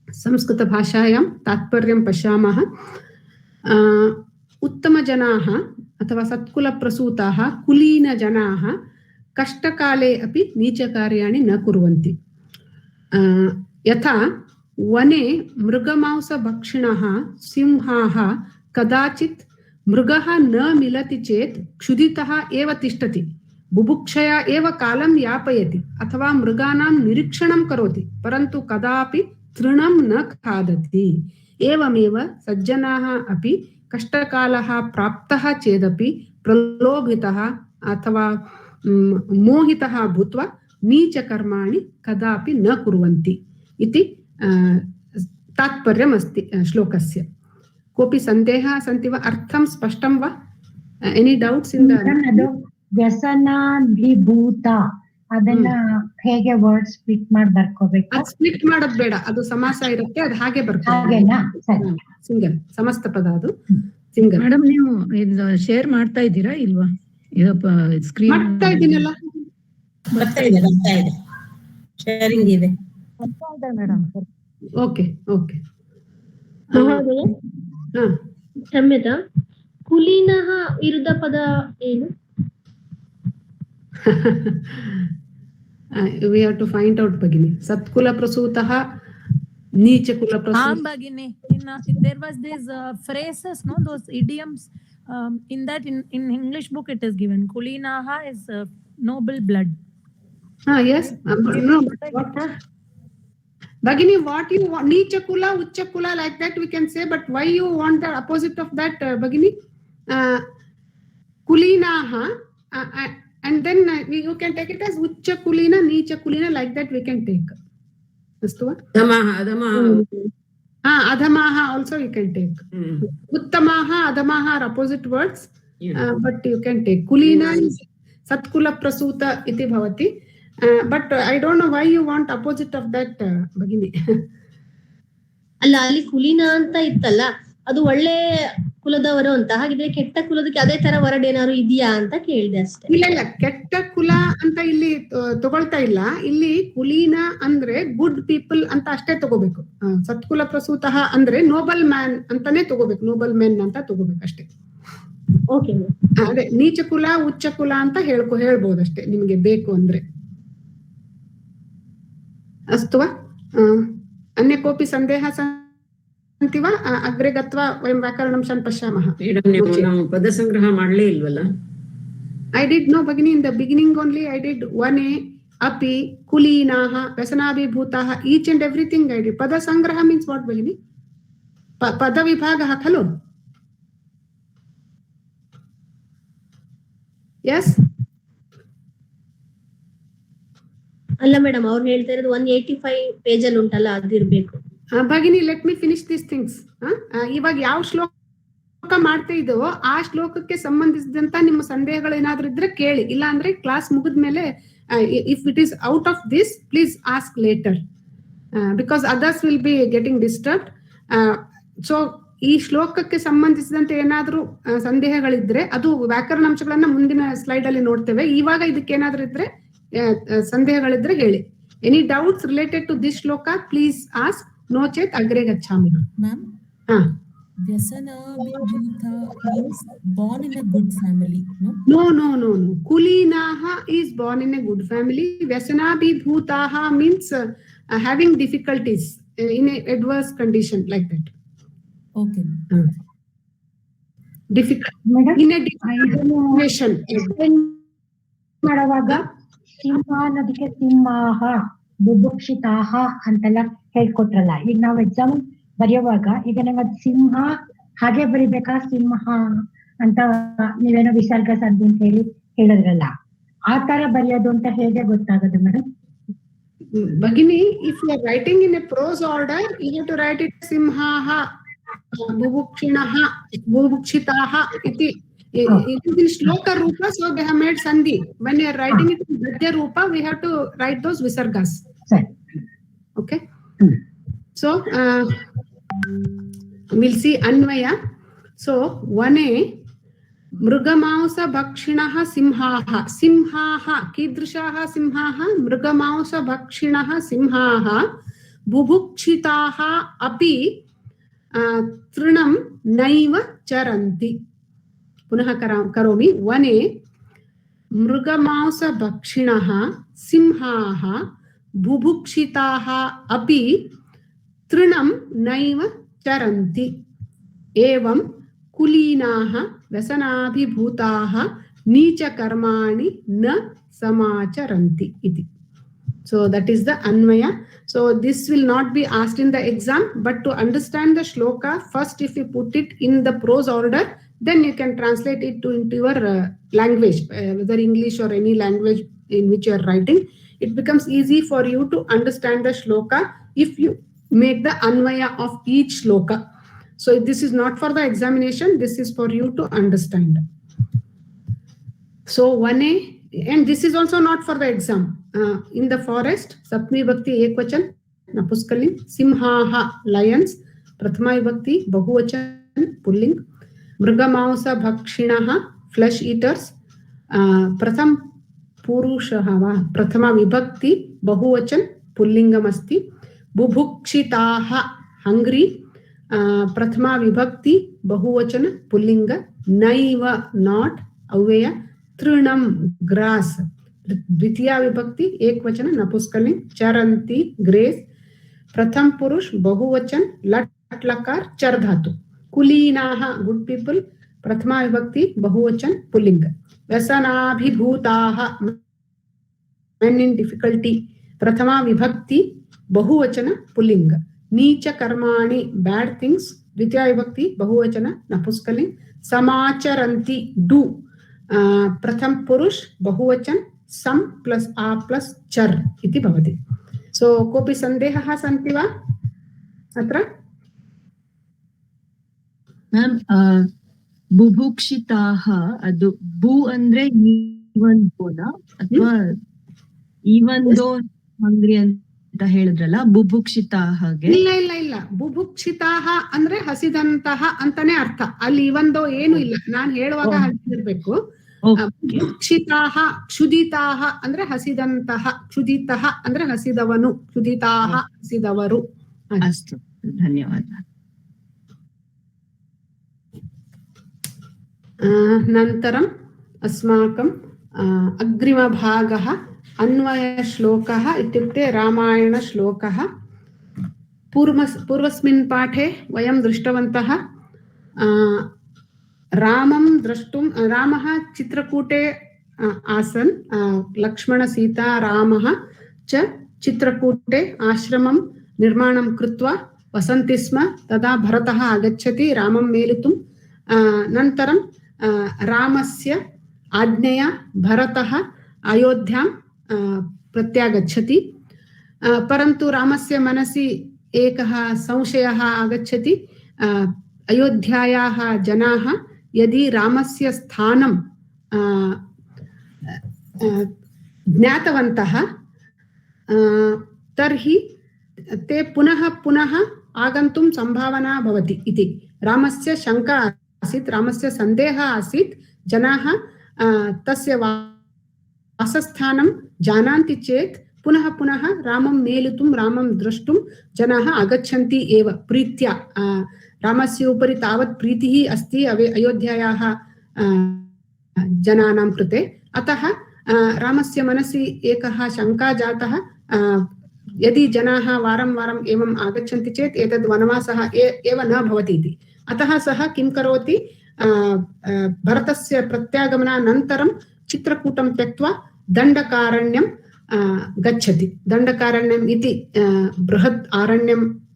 संस्कृतभाषायां तात्पर्यं पश्यामः। उत्तमजनाः अथवा सत्कुलप्रसूताः कुलीनजनाः कष्टकाले अपि नीचकार्याणि न कुर्वन्ति। यथा वने मृगमांसभक्षिणः सिंहाः कदाचित् मृगः न मिलति चेत् क्षुधितः एव तिष्ठति, बुभुक्षया एव कालं यापयति अथवा मृगाणां निरीक्षणं करोति, परन्तु कदापि तृणं न खादति। एवमेव सज्जनाः अपि कष्टकालः प्राप्तः चेदपि प्रलोभितः अथवा मोहितः भूत्वा नीचकर्माणि कदापि न कुर्वन्ति इति तात्पर्यमस्ति श्लोकस्य। कोऽपि सन्देहः सन्ति वा? अर्थं स्पष्टं वा? Any doubts in the? ಅದು ವ್ಯಸನಾಭಿಭೂತ ಅದನ್ನ ಹೇಗೆ ವರ್ಡ್ ಸ್ಪ್ಲಿಟ್ ಮಾಡಿ ಬರ್ಕೋಬೇಕು? ಅದು ಸ್ಪ್ಲಿಟ್ ಮಾಡೋದು ಬೇಡ, ಅದು ಸಮಾಸ ಇರುತ್ತೆ, ಅದು ಹಾಗೆ ಬರ್ಕೋಬೇಕು. ಹಾಗೇನಾ? ಸರಿ. ಸಿಂಗಲ್ ಸಮಸ್ತ ಪದ, ಅದು ಸಿಂಗಲ್. ಮೇಡಮ್ ನೀವು ಇದು ಶೇರ್ ಮಾಡ್ತಾ ಇದ್ದೀರಾ ಇಲ್ವಾ? ಸ್ಕ್ರೀನ್ ಮಾಡ್ತಾ ಇದ್ದೀನಲ್ಲ. ಬರ್ತಾ ಇದೆ ಶೇರಿಂಗ್ ಇದೆ ಮೇಡಮ್. Okay okay. ಕ್ಷಮ್ಯತಾ, ಕುಲೀನಃ ವಿರುದ್ಧ ಪದ ಏನು? we have to find out, Bhagini. Satkula prasutah, Nicha kula prasutah. Bhagini, there was these phrases, no, those idioms. In that, in English book, it is given. Kulinaha is noble blood. Yes. No, what? Bhagini, what you want? Nicha kula, Ucha kula, like that we can say. But why you want the opposite of that, Bhagini? Kulinaha. And then you can take it as Ucha Kulina, Nicha Kulina, like that we can take. Adhamaha also you can take. Uttamaha, Adhamaha are opposite words, but you can take. Kulina is Satkula Prasuta iti bhavati. But I don't know why you want opposite of that, Bhagini. ಅಲ್ಲ, ಅಲ್ಲಿ ಕುಲೀನ ಅಂತ ಇತ್ತಲ್ಲ, ಅದು ಒಳ್ಳೆ ಕುಲದವರು ಅಂತ. ಹಾಗಿದ್ರೆ ಕೆಟ್ಟ ಕುಲದಕ್ಕೆ ಅದೇ ತರ ವರ್ಡ್ ಏನಾದ್ರು ಇದೆಯಾ ಅಂತ ಕೇಳಿದೆ ಅಷ್ಟೇ. ಇಲ್ಲ, ಕೆಟ್ಟ ಕುಲ ಅಂತ ಇಲ್ಲಿ ತಗೊಳ್ತಾ ಇಲ್ಲ. ಇಲ್ಲಿ ಕುಲೀನ ಅಂದ್ರೆ ಗುಡ್ ಪೀಪಲ್ ಅಂತ ಅಷ್ಟೇ ತಗೋಬೇಕು. ಸತ್ಕುಲ ಪ್ರಸೂತಃ ಅಂದ್ರೆ ನೋಬಲ್ ಮ್ಯಾನ್ ಅಂತಾನೆ ತಗೋಬೇಕು, ನೋಬಲ್ ಮೆನ್ ಅಂತ ತಗೋಬೇಕು ಅಷ್ಟೇ. ಓಕೆ. ಅದೇ ನೀಚ ಕುಲ ಉಚ್ಚ ಕುಲ ಅಂತ ಹೇಳ್ಬೋದಷ್ಟೇ ನಿಮ್ಗೆ ಬೇಕು ಅಂದ್ರೆ. ಅಸ್ತು ವಾ? ಅನ್ಯ ಕೋಪಿ ಸಂದೇಹ ಸನ್ತಿ ವಾ? ಅಗ್ರೆ ಗತ್ವಾ ವಯಂ ವ್ಯಾಕರಣಂ ಶನ್ ಪಶ್ಯಾಮಃ. ನಾವು ಪದ ಸಂಗ್ರಹ ಮಾಡಲೇ ಇಲ್ವಲ್ಲ? I did no, Bhagini, in the beginning only I did 1A, api, kulinaha, vasanabhibhutaha, each and everything I did. Pada sangraha means what, Bhagini? Pada vibhagaha khalo? Yes? ಅಲ್ಲ ಮೇಡಮ್, ಅವ್ರು ಹೇಳ್ತಾ ಇರೋದು 185 ಪೇಜ್ ಅಲ್ಲಿ ಉಂಟಲ್ಲ, ಅದಿರ್ಬೇಕು. Bhagini, let me finish these things. ಇವಾಗ ಯಾವ ಶ್ಲೋಕ ಮಾಡ್ತಾ ಇದ್ದೋ ಆ ಶ್ಲೋಕಕ್ಕೆ ಸಂಬಂಧಿಸಿದಂತ ನಿಮ್ಮ ಸಂದೇಹಗಳು ಏನಾದ್ರೂ ಇದ್ರೆ ಕೇಳಿ. ಇಲ್ಲ ಅಂದ್ರೆ ಕ್ಲಾಸ್ ಮುಗಿದ್ಮೇಲೆ if it is out of this please ask later, because others will be getting disturbed. So ಈ ಶ್ಲೋಕಕ್ಕೆ ಸಂಬಂಧಿಸಿದಂತೆ ಏನಾದ್ರೂ ಸಂದೇಹಗಳಿದ್ರೆ ಅದು ವ್ಯಾಕರಣಾಂಶಗಳನ್ನ ಮುಂದಿನ ಸ್ಲೈಡ್ ಅಲ್ಲಿ ನೋಡ್ತೇವೆ. ಇವಾಗ ಇದಕ್ಕೆ ಏನಾದ್ರೂ ಇದ್ರೆ ಸಂದೇಹಗಳಿದ್ರೆ ಹೇಳಿ. Any doubts related to this shloka please ask, ನೋ ಚೇತ್ ಅಗ್ರೆ ಗಚ್ಚಾಮಿ. Vyasanabhibhuta means born in a good family, no? No. Kulinaha is born in a good family. Vyasanabhibhutaha means having difficulties in an adverse condition, like that. Okay. Difficult. In a situation. ಮಾಡುವಾಗ ಸಿಂಹ ಅನ್ನೋದಕ್ಕೆ ಸಿಂಹಾಹ ಬುಭುಕ್ಷಿತಾಹ ಅಂತೆಲ್ಲ ಹೇಳ್ಕೊಟ್ರಲ್ಲ. ಈಗ ನಾವು exam ಬರೆಯುವಾಗ ಈಗ ನಂಗೆ ಅದು ಸಿಂಹ ಹಾಗೆ ಬರಿಬೇಕಾ, ಸಿಂಹ ಅಂತ ನೀವೇನೋ ವಿಸರ್ಗ ಸಂಧಿ ಅಂತ ಹೇಳಿದ್ರಲ್ಲ, ಆ ತರ ಬರೆಯೋದು ಅಂತ ಹೇಗೆ ಗೊತ್ತಾಗೋದು madam? Bhagini, if you are writing in a prose order, you have to write it simhaha, bubukshinaha, bubukshitaha iti. It is in shloka rupa, so they have made sandhi. When you are writing it in gadya rupa, we have to write those visargas. Okay? So, we'll see Anvaya. So, 1A, मृगमांसभक्षिणः सिंहाः सिंहाः कीदृशाः सिंहाः मृगमांसभक्षिणः सिंहाः बुभुक्षिताः अपि तृणं नैव चरन्ति पुनः करोमि वने मृगमांसभक्षिणः सिंहाः बुभुक्षिताः अपि तृणं नैव चरन्ति एवं कुलीनाः व्यसनाभिभूताः नीचकर्माणि न समाचरन्ति इति. So that is the Anvaya. So this will not be asked in the exam, but to understand the shloka, first if you put it in the prose order, then you can translate it into your language, whether English or any language in which you are writing. It becomes easy for you to understand the shloka if you make the Anvaya of each shloka. So this is not for the examination, this is for you to understand. So 1A, and this is also not for the exam. In the forest, Saptami Vibhakti Ekvachan, Napuskalin, Simhaha, lions, Prathama Vibhakti, Bahuvachan, Pulling, Mrigamausa Bhakshinaha, flesh eaters, Pratham Purushaha, Prathama Vibhakti, Bahuvachan, Pullingam Asti, Bubhukshitaha, hungry, Prathama Vibhakti, Bahuvachana, Pullinga, Naiva, not, Avaya, Trinam, grass, Dvitiya Vibhakti, Ekvachana, Napuskalin, Charanti, grace, Pratham Purush, Bahuvachan, Lat Lakar, Chardhatu, Kulinaha, good people, Prathama Vibhakti, Bahuvachan, Pullinga, Vasanabhibhutaha, men in difficulty, Prathama Vibhakti, Bahuvachana, Pullinga, Nicha Karmani, bad things, Dvitiya Vibhakti, Bahuvachana, Napuskalin, Samacharanti, do, Pratham Purush, Bahuvachan, sam plus a plus char iti bhavati. So kopi sandehaः santi va atra? Ma'am, ಬುಭುಕ್ಷಿತಾಹ ಅದು ಬು ಅಂದ್ರೆ even ದೋನ ಅಥವಾ even though ಹಂಗ್ರಿ ಅಂತ ಹೇಳಿದ್ರಲ್ಲ ಬುಭುಕ್ಷಿತಾಹಗೆ ಇಲ್ಲ ಇಲ್ಲ ಇಲ್ಲ ಬುಭುಕ್ಷಿತಾಹ ಅಂದ್ರೆ ಹಸಿದಂತಹ ಅಂತಾನೆ ಅರ್ಥ ಅಲ್ಲಿ ಈವನ್ ದೋ ಏನು ಇಲ್ಲ ನಾನು ಹೇಳುವಾಗ ಹಸಿದಿರ್ಬೇಕು. ಕ್ಷಿತಾಹ ಕ್ಷುದಿತಾಹ ಅಂದ್ರೆ ಹಸಿದಂತಹ ಕ್ಷುದಿತಃ ಅಂದ್ರೆ ಹಸಿದವನು ಕ್ಷುದಿತಾಹ ಹಸಿದವರು. ಅಸ್ತು ಧನ್ಯವಾದ. ನಂತರಂ ಅಸ್ಮಾಕಂ ಅಗ್ರಿಮಭಾಗः अन्वयश्लोकः इत्युक्ते रामायणश्लोकः. पूर्वस्मिन् पाठे वयं दृष्टवन्तः रामं द्रष्टुं रामः चित्रकूटे आसन् लक्ष्मणसीता रामः च चित्रकूटे आश्रमं निर्माणं कृत्वा वसन्ति स्म. तदा भरतः आगच्छति रामं मेलितुं. नन्तरं रामस्य आज्ञया भरतः अयोध्यां प्रत्यागच्छति. परन्तु रामस्य मनसि एकः संशयः आगच्छति. अयोध्यायाः जनाः यदि रामस्य स्थानं ज्ञातवन्तः तर्हि ते पुनः पुनः आगन्तुं सम्भावना भवति इति रामस्य शङ्का आसीत्, रामस्य सन्देहः आसीत्. जनाः तस्य वासस्थानं जानन्ति चेत् पुनः पुनः रामं मेलितुं रामं द्रष्टुं जनाः आगच्छन्ति एव प्रीत्या. रामस्य उपरि तावत् प्रीतिः अस्ति अयोध्यायाः जनानां कृते. अतः रामस्य मनसि एकः शङ्का जातः, यदि जनाः वारं वारम् एवम् आगच्छन्ति चेत् एतद् वनवासः एव न भवति इति. अतः सः किं करोति, भरतस्य प्रत्यागमनानन्तरं चित्रकूटं त्यक्त्वा दण्डकारण्यं गच्छति. दण्डकारण्यम् इति बृहत्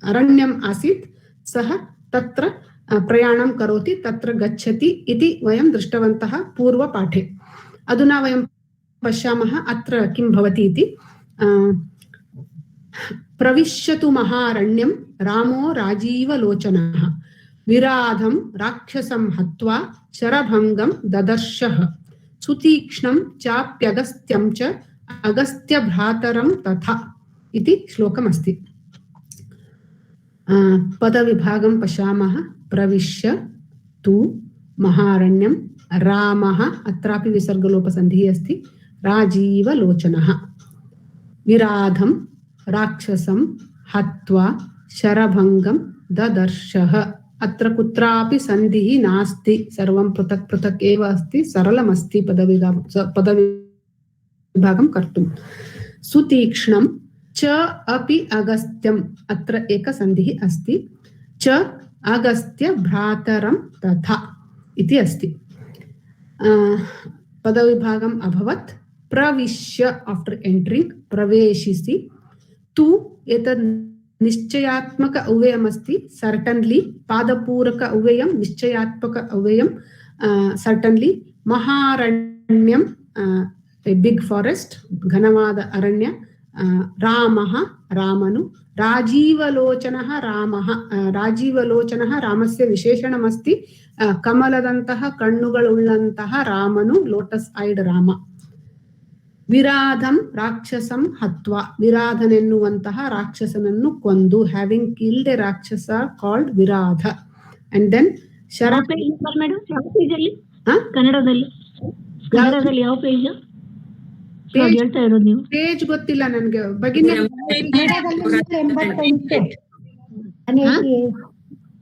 अरण्यम् आसीत्. सः तत्र प्रयाणं करोति, तत्र गच्छति इति वयं दृष्टवन्तः पूर्वपाठे. अधुना वयं पश्यामः अत्र किं भवति इति. प्रविश्यतु महारण्यं रामो राजीवलोचनः विराधं राक्षसं हत्वा शरभङ्गं ददर्शः सुतीक्ष्णं चाप्यगस्त्यं च अगस्त्यभ्रातरं तथा इति श्लोकमस्ति. पदविभागं पश्यामः. प्रविश्य तु महारण्यं रामः अत्रापि विसर्गलोपसन्धिः अस्ति राजीवलोचनः विराधं राक्षसं हत्वा शरभङ्गं ददर्शः अत्र कुत्रापि सन्धिः नास्ति सर्वं पृथक् पृथक् एव अस्ति सरलमस्ति पदविभागं कर्तुं सुतीक्ष्णं च अपि अगस्त्यम् अत्र एकसन्धिः अस्ति च अगस्त्य भ्रातरं तथा इति अस्ति पदविभागम् अभवत् प्रविश्य आफ्टर् एण्ट्रिङ्ग् प्रवेशिसि तु एतद् निश्चयात्मक अव्ययमस्ति सर्टन्ली पादपूरक अव्ययं निश्चयात्मक अव्ययं सर्टन्ली महारण्यं बिग् फारेस्ट् घनवाद अरण्य रामः रामनु राजीवलोचनः रामः राजीवलोचनः रामस्य विशेषणमस्ति कमलदन्तः कण्णुगಳುಳ್ಳಂತಹ रामनु लोटस् ऐड राम विराधं राक्षसं हत्वा विराधನೆನ್ನುವಂತಹ ರಾಕ್ಷಸನನ್ನು ಕೊಂದು having killed a rakshasa called Viradha and then ಕನ್ನಡದಲ್ಲಿ ಯಾವ ಪೇಜ್ ಹೇಳ್ತಾ ಇರೋದು ನೀವು ಪೇಜ್ ಗೊತ್ತಿಲ್ಲ ನನಗೆ ಭಗಿನಿ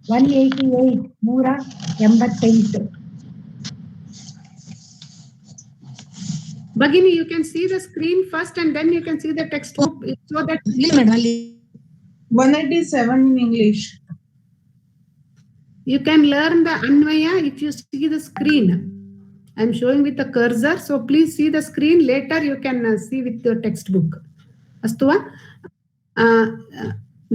188 Bhagini, you can see the screen first and then you can see the textbook so that 187 in English. You can learn the Anvaya if you see the screen. I'm showing with the cursor, so please see the screen. Later you can see with the textbook. Astuva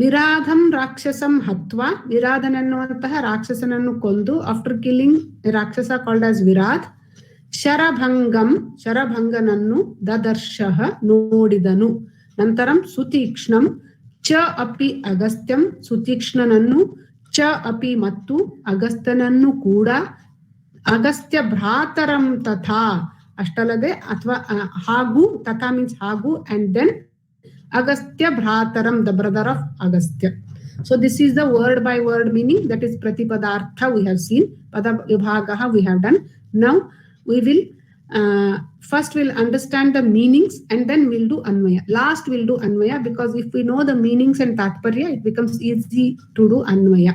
Viradham Rakshasam Hatva Viradhanannuvantaha Rakshasanannu kondu after killing a Rakshasa called as Virad ಶರಭಂಗನನ್ನು ದದರ್ಶಃ ನೋಡಿದನು ನಂತರಂ ಸುತೀಕ್ಷ್ಣಂ ಚ ಅಪಿ ಅಗಸ್ತ್ಯಂ ಸುತೀಕ್ಷ್ಣನನ್ನು ಚ ಅಪಿ ಮತ್ತು ಅಗಸ್ತ್ಯನನ್ನು ಕೂಡ ಅಗಸ್ತ್ಯ ಭ್ರಾತರಂ ತಥಾ ಅಷ್ಟಲ್ಲದೆ ಅಥವಾ ಹಾಗೂ ತಥಾ ಮೀನ್ಸ್ ಹಾಗೂ ಅಂಡ್ ದೆನ್ ಅಗಸ್ತ್ಯ ಭ್ರಾತರಂ the brother of Agastya. So this is the word by word meaning, that is pratipadartha we have seen, pada vibhagaha we have done. Now we will first we'll understand the meanings and then we'll do anvaya. Last we'll do anvaya because if we know the meanings and tatparya it becomes easy to do anvaya.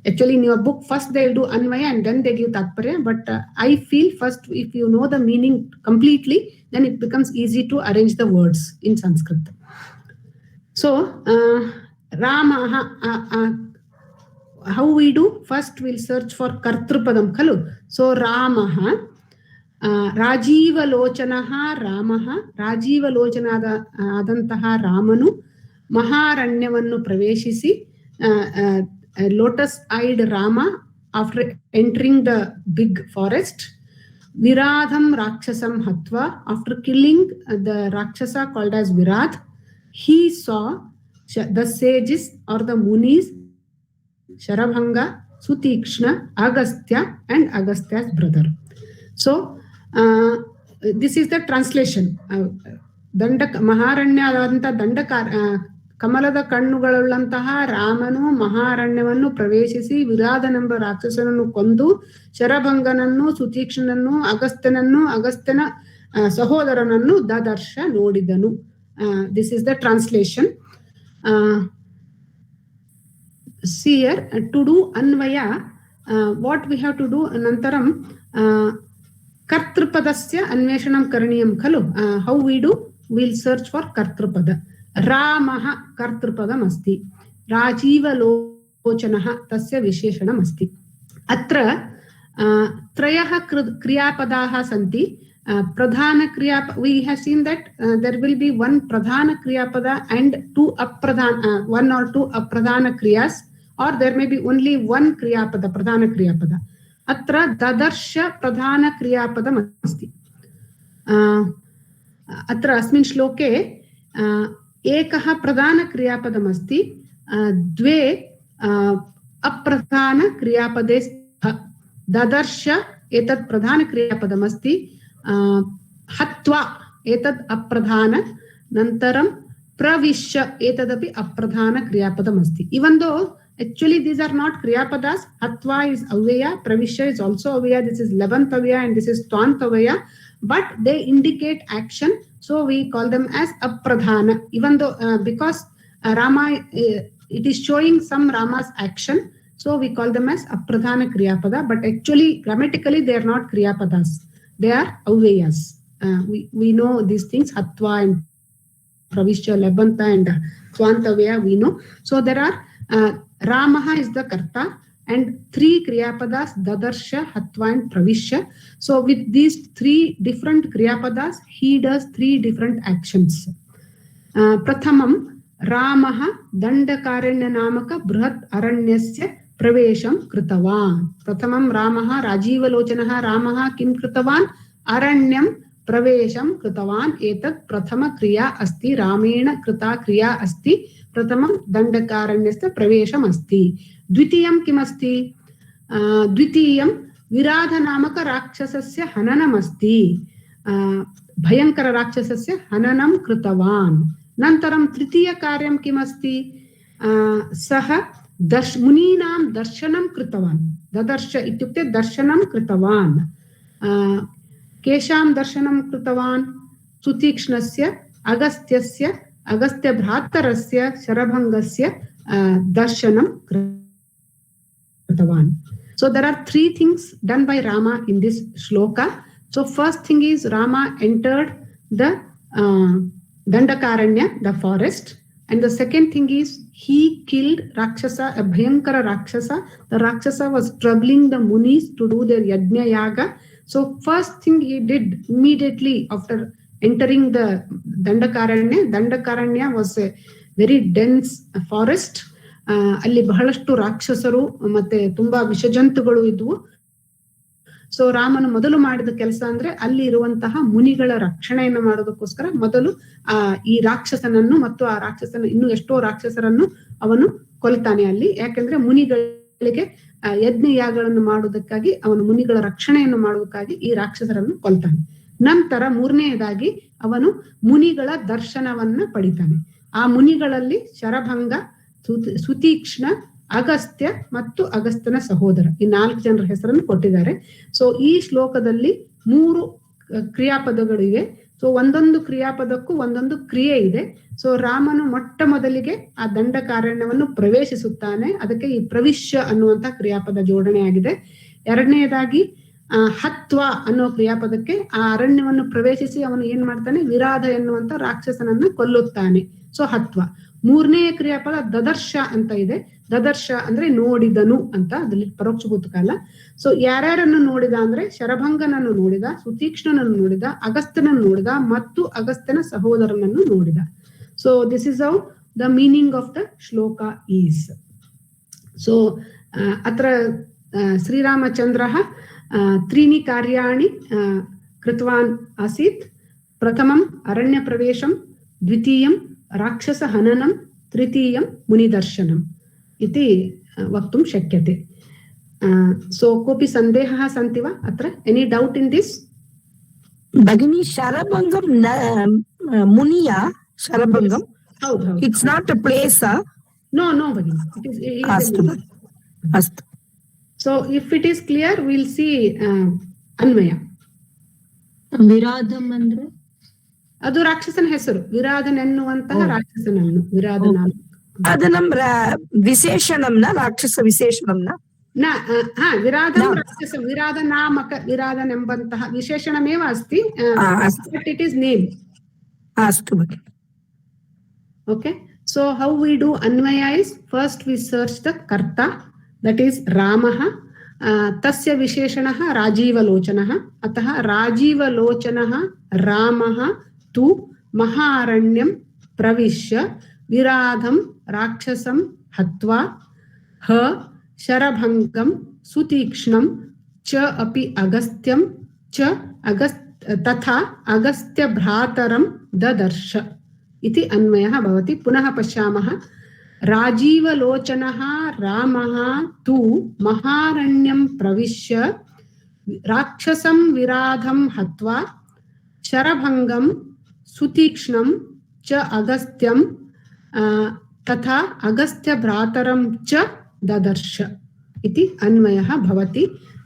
Actually in your book first they'll do anvaya and then they give tatparya, but I feel first if you know the meaning completely then it becomes easy to arrange the words in Sanskrit. So Ramaha how we do? First we'll search for kartrupadam khalu. So Ramaha Rajivalochanaha Ramaha Rajivalochanadantaha Ramanu Maharanyavannu praveshisi lotus eyed Rama after entering the big forest. Viradham Rakshasam Hatva after killing the Rakshasa called as Virad, he saw the sages or the munis Sharabhanga, Sutikshna, Agastya and Agastya's brother. So this is the translation. Maharanya Dandakar ಕಮಲದ ಕಣ್ಣುಗಳುಳ್ಳಂತಹ ರಾಮನು ಮಹಾರಣ್ಯವನ್ನು ಪ್ರವೇಶಿಸಿ ವಿರಾಧನೆಂಬ ರಾಕ್ಷಸನನ್ನು ಕೊಂದು ಶರಭಂಗನನ್ನು ಸುತೀಕ್ಷ್ಣನನ್ನು ಅಗಸ್ತ್ಯನನ್ನು ಅಗಸ್ತ್ಯನ ಸಹೋದರನನ್ನು ದದರ್ಶ ನೋಡಿದನು. This is the translation. See here, to do anvaya, what we have to do, nantaram kartrupadasya anveshanam karaniyam khalu. How we do? We'll search for kartrupada. Ramaha kartrupadam asti. Rajivalochanaha tasya visheshanam asti. Atra trayaha kriyapadaha santi. Pradhana kriya, we have seen that there will be one pradhana kriyapada and two apradhana, one or two apradhana kriyas, or there may be only one kriyapada, pradhana kriyapada. Atra dadarsha pradhana kriyapadam asti. Atra asmin shloke ekah pradhana kriyapadam asti, dve apradhana kriyapade dadarsha etat pradhana kriyapadam asti. Hatva etad apradhana nantaram pravishya etadapi apradhana kriyapadam asti. Even though Actually, these are not Kriyapadas. Hatva is Avyaya, Pravishya is also Avyaya. This is 11th Avyaya and this is 12th Avyaya. But they indicate action, so we call them as Apradhana. Even though, because Rama, it is showing some Rama's action, so we call them as Apradhana Kriyapada. But actually, grammatically, they are not Kriyapadas. They are Avyayas. We know these things, Hatva and Pravishya, 11th and 12th Avyaya, we know. So there are, Ramaha is the Karta, and 3 Kriyapadas, Dadarsha, Hatva and Pravishya. So with these 3 different Kriyapadas, he does 3 different actions. Prathamam, Ramaha Dandakaranya Namaka Brihat Aranyasya Pravesham Kritavan. Prathamam Ramaha Rajivalochanaha Ramaha Kim Kritavan Aranyam Pravesham Kritavan. Etat Prathama Kriya Asti. Ramena Krita Kriya Asti. Pratamam Dandakaranyasya Pravesham Asti. Dvitiyam Kim Asti? Dvitiyam Viradha Namaka Rakshasasya Hananam Asti. Bhayankara Rakshasasya Hananam Kritavan. Nantaram Tritiya Karyam Kim Asti? Saha Muninam Darshanam Kritavan. Dadarsha ityukte Darshanam Kritavan. Kesham Darshanam Kritavan. Sutikshnasya Agastyasya Agastya Bhratarasya Sharabhangasya Darshanam Kritavan. So there are 3 things done by Rama in this shloka. So first thing is Rama entered the Dandakaranya, the forest. And the second thing is he killed Rakshasa, a Bhayankara Rakshasa. The Rakshasa was troubling the Munis to do their Yajna Yaga. So first thing he did immediately after entering the Dandakaranya was a very dense forest. ಅಲ್ಲಿ ಬಹಳಷ್ಟು ರಾಕ್ಷಸರು ಮತ್ತೆ ತುಂಬಾ ವಿಷಜಂತುಗಳು ಇದ್ವು. So ರಾಮನು ಮೊದಲು ಮಾಡಿದ ಕೆಲಸ ಅಂದ್ರೆ ಅಲ್ಲಿ ಇರುವಂತಹ ಮುನಿಗಳ ರಕ್ಷಣೆಯನ್ನು ಮಾಡೋದಕ್ಕೋಸ್ಕರ ಮೊದಲು ಈ ರಾಕ್ಷಸನನ್ನು ಮತ್ತು ಆ ರಾಕ್ಷಸನ ಇನ್ನು ಎಷ್ಟೋ ರಾಕ್ಷಸರನ್ನು ಅವನು ಕೊಲ್ತಾನೆ ಅಲ್ಲಿ. ಯಾಕೆಂದ್ರೆ ಮುನಿಗಳಿಗೆ ಯಜ್ಞಯಾಗಗಳನ್ನು ಮಾಡುವುದಕ್ಕಾಗಿ, ಅವನು ಮುನಿಗಳ ರಕ್ಷಣೆಯನ್ನು ಮಾಡುವುದಕ್ಕಾಗಿ ಈ ರಾಕ್ಷಸರನ್ನು ಕೊಲ್ತಾನೆ. ನಂತರ 3ನೇದಾಗಿ ಅವನು ಮುನಿಗಳ ದರ್ಶನವನ್ನ ಪಡಿತಾನೆ. ಆ ಮುನಿಗಳಲ್ಲಿ ಶರಭಂಗ, ಸುತೀಕ್ಷ್ಣ, ಅಗಸ್ತ್ಯ ಮತ್ತು ಅಗಸ್ತ್ಯನ ಸಹೋದರ, ಈ 4 ಜನರ ಹೆಸರನ್ನು ಕೊಟ್ಟಿದ್ದಾರೆ. ಸೊ ಈ ಶ್ಲೋಕದಲ್ಲಿ 3 ಕ್ರಿಯಾಪದಗಳಿವೆ. ಸೊ ಒಂದೊಂದು ಕ್ರಿಯಾಪದಕ್ಕೂ ಒಂದೊಂದು ಕ್ರಿಯೆ ಇದೆ. ಸೊ ರಾಮನು ಮೊಟ್ಟ ಮೊದಲಿಗೆ ಆ ದಂಡಕಾರಣ್ಯವನ್ನು ಪ್ರವೇಶಿಸುತ್ತಾನೆ. ಅದಕ್ಕೆ ಈ ಪ್ರವಿಶ್ಯ ಅನ್ನುವಂತ ಕ್ರಿಯಾಪದ ಜೋಡಣೆ ಆಗಿದೆ. 2ನೇದಾಗಿ ಹತ್ವ ಅನ್ನೋ ಕ್ರಿಯಾಪದಕ್ಕೆ ಆ ಅರಣ್ಯವನ್ನು ಪ್ರವೇಶಿಸಿ ಅವನು ಏನ್ ಮಾಡ್ತಾನೆ, ವಿರಾಧ ಎನ್ನುವಂತ ರಾಕ್ಷಸನನ್ನ ಕೊಲ್ಲುತ್ತಾನೆ. ಸೊ ಹತ್ವ. 3ನೇ ಕ್ರಿಯಾಪದ ದದರ್ಶ ಅಂತ ಇದೆ. ದದರ್ಶ ಅಂದ್ರೆ ನೋಡಿದನು ಅಂತ, ಅದ್ರಲ್ಲಿ ಪರೋಕ್ಷ ಭೂತಕಾಲ. ಸೊ ಯಾರ್ಯಾರನ್ನು ನೋಡಿದ ಅಂದ್ರೆ ಶರಭಂಗನನ್ನು ನೋಡಿದ, ಸುತೀಕ್ಷ್ಣನನ್ನು ನೋಡಿದ, ಅಗಸ್ತ್ಯನನ್ನು ನೋಡಿದ ಮತ್ತು ಅಗಸ್ತ್ಯನ ಸಹೋದರನನ್ನು ನೋಡಿದ. So this is how the meaning of the ಶ್ಲೋಕ ಈಸ್. ಸೊ ಅತ್ರ ಶ್ರೀರಾಮಚಂದ್ರಃ 3 ಕಾರ್ಯಾಣಿ ಕೃತವಾನ್ ಆಸೀತ್. ಪ್ರಥಮಂ ಅರಣ್ಯ ಪ್ರವೇಶಂ, ದ್ವಿತೀಯಂ ರಾಕ್ಷಸ ಹನನಂ, ತೃತೀಯಂ ಮುನಿದರ್ಶನಂ इति वक्तुं शक्यते. सो कोऽपि सन्देहः सन्ति वा अत्र? Any doubt in this? भगिनी शरभंगम मुनिया शरभंगम it's not a place. No भगिनी, it is अस्तु. So if it is clear, we'll see अन्वय. ವಿರಾಧಂ ಅಂದ್ರೆ ಅದು ರಾಕ್ಷಸನ ಹೆಸರು, ವಿರಾಧನ್ ಎನ್ನುವಂತಹ ರಾಕ್ಷಸನನ್ನು ವಿರಾಧನ. ಅದು ನಮ್ ವಿಶೇಷಣಂನ, ರಾಕ್ಷಸ ವಿಶೇಷಣಂನ ವಿರಾಧಂ ರಾಕ್ಷಸ, ವಿರಾಧ ನಾಮಕ, ವಿರಾಧನ್ ಎಂಬಂತಹ ವಿಶೇಷಣಮೇವ ಅಸ್ತಿ, ಬಟ್ ಇಟ್ ಈಸ್ ನೇಮ್. ಅಷ್ಟು ಬಗ್ಗೆ. Okay, so how we do अन्वया is, first we search the karta, that is Ramah. तस्य विशेषणः राजीवलोचनः. अतः राजीवलोचनः रामः तु महारण्यं प्रविश्य विराधं राक्षसं हत्वा ह शरभंगं सुतीक्ष्णं च अपि अगस्त्यं च तथा अगस्त्य भ्रातरं ददर्श इति अन्वयः भवति. पुनः पश्यामः. राजीवलोचनः रामः तु महारण्यं प्रविश्य राक्षसं विराधं हत्वा शरभंगं सुतीक्ष्णं च अगस्त्यं तथा अगस्त्य भ्रातरं च ददर्श इति अन्वयः भवति।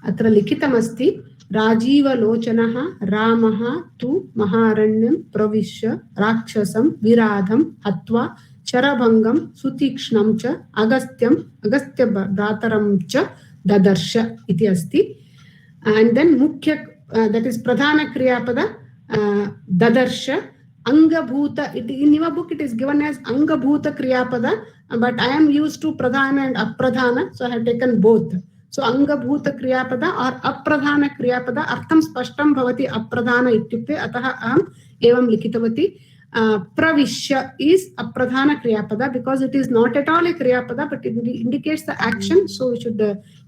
अत्र लिखितमस्ति राजीवलोचनः रामः तु महारण्यं प्रविश्य राक्षसं विराधं हत्वा चरभंगं सुतीक्ष्णं च अगस्त्य भ्रातरं च ददर्श इति अस्ति। And then मुख्य that is pradhana kriyapada dadarsha angabhuta. In your book it is given as angabhuta kriyapada, but I am used to pradhana and apradhana, so I have taken both. So angabhuta kriyapada or apradhana kriyapada artham spashtam bhavati apradhana ityukte atah aham evam likitavati. Pravishya is apradhana kriyapada because it is not at all a kriyapada, but it indicates the action, so we should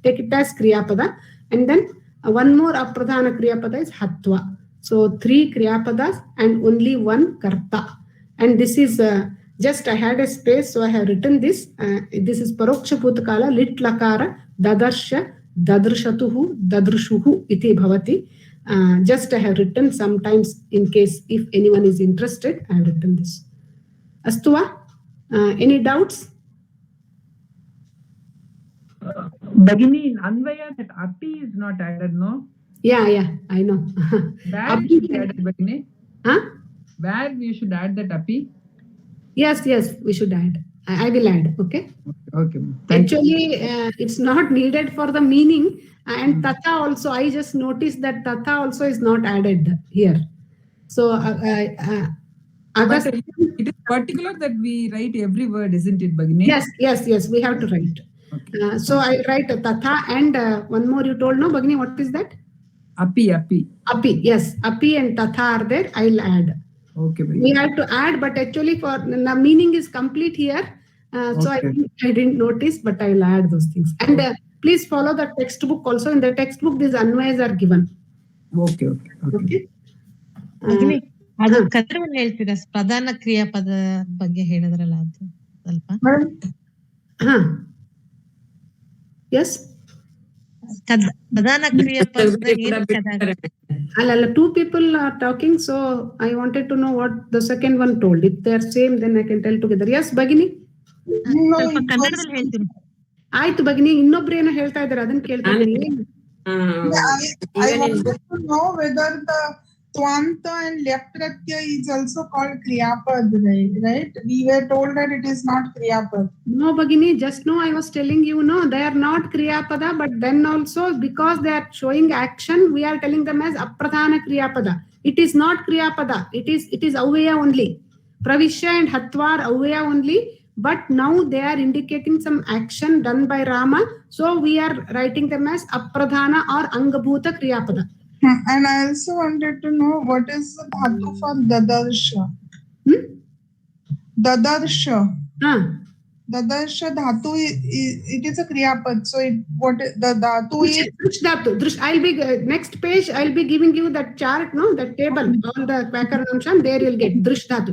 take it as kriyapada. And then one more apradhana kriyapada is hatva. So 3 kriyapadas and only 1 karta. And this is just I had a space, so I have written this. This is paroksha bhutakala lit lakara dadarsha dadrshatuhu dadrshuhu iti bhavati. Just I have written sometimes in case if anyone is interested, I have written this. Astuva, any doubts? Bhagini, in Anvaya, that api is not added, no? Yeah, I know. Where we should add it, Bhagini? Huh? Where we should add that api? Yes, we should add. I will add, okay? Okay. Actually, it's not needed for the meaning. And tatha also, I just noticed that tatha also is not added here. So, But it is particular that we write every word, isn't it, Bhagini? Yes, we have to write. Okay. So I write tatha and one more you told, no, Bhagini, what is that? Api. Api, yes. Api and tatha are there. I'll add. Okay, Bhagini. We have to add, but actually for the meaning is complete here. So I didn't notice, but I'll add those things. And please follow the textbook also. In the textbook, these anvayas are given. Okay. ಅದು ಕನ್ನಡವನ್ನು ಹೇಳ್ತೀರಾ? ಪ್ರಧಾನ ಕ್ರಿಯಾಪದ ಬಗ್ಗೆ ಹೇಳಿದ್ರಲ್ಲ ಅದು ಸ್ವಲ್ಪ. Yes. ಪ್ರಧಾನ ಕ್ರಿಯಾಪದ ಅಲ್ಲ 2 people are talking, so I wanted to know what the second one told. If they are same, then I can tell together. Yes, Bhagini. ಸ್ವಲ್ಪ ಕನ್ನಡದಲ್ಲಿ ಹೇಳ್ತೀರಾ? ಆಯ್ತು ಭಗಿನಿ, ಇನ್ನೊಬ್ರು ಏನೋ ಹೇಳ್ತಾ ಇದಾರೆ, ಅದನ್ನ ಕೇಳ್ತಾ ಇದ್ದೀನಿ. I wanted to know whether the Twanta and left pratyaya is also called Kriyapad, right? We were told that it is not Kriyapad. No, Bhagini, just now I was telling you, no, they are not Kriyapada, but then also because they are showing action, we are telling them as Apradhana Kriyapada. It is not Kriyapada. It is Avaya only. Pravishya and Hatva are Avaya only, but now they are indicating some action done by Rama, so we are writing them as Apradhana or Angabhuta Kriyapada. And I also wanted to know what is the dhatu for dadarsha. Dadarsha. Dadarsha dhatu, it is a kriyapad. So the dhatu is Drish dhatu. I'll be next page. I'll be giving you that chart, no, that table, all the Vakaranamsham. There you'll get Drish dhatu.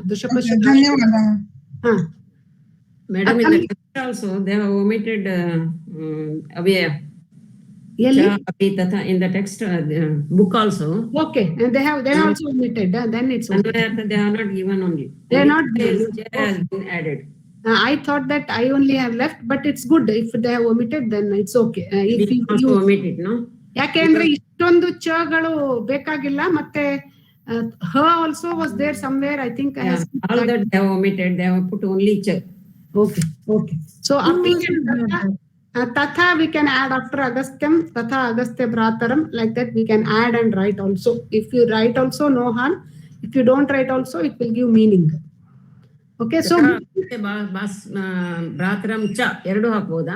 Dhanyawada. Madam, in the text also they have omitted avaya. In the text book also. Okay, and they have also omitted. Then it's okay. They are not given only. They are not has been added. I thought that I only have left, but it's good if they have omitted. Then it's okay. If we also omit it, no? ಯಾಕೆಂದ್ರೆ ಇಷ್ಟೊಂದು ಚಗಳು ಬೇಕಾಗಿಲ್ಲ. ಮತ್ತೆ ಹ also was there somewhere. I think all that they have omitted. They have put only ch. Okay. So tatha we can add after Agasthyam, tatha Agastya Bhrataram, like that we can add and write also. If you write also, no harm. If you don't write also, it will give meaning. Okay, so Bhrataram cha ಎರಡು ಹಾಕಬಹುದಾ?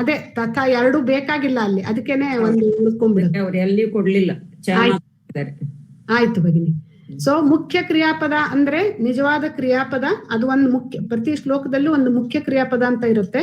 ಅದೇ ತಥಾ ಎರಡು ಬೇಕಾಗಿಲ್ಲ ಅಲ್ಲಿ, ಅದಕ್ಕೇನೆ ಒಂದು ಉಳ್ಕೊಂಡ್ಬಿಡುತ್ತೆ. ಅವ್ರು ಎಲ್ಲಿ ಕೊಡ್ಲಿಲ್ಲ. ಆಯ್ತು ಭಗಿನಿ. ಸೊ ಮುಖ್ಯ ಕ್ರಿಯಾಪದ ಅಂದ್ರೆ ನಿಜವಾದ ಕ್ರಿಯಾಪದ, ಅದು ಒಂದು ಮುಖ್ಯ, ಪ್ರತಿ ಶ್ಲೋಕದಲ್ಲೂ ಒಂದು ಮುಖ್ಯ ಕ್ರಿಯಾಪದ ಅಂತ ಇರುತ್ತೆ.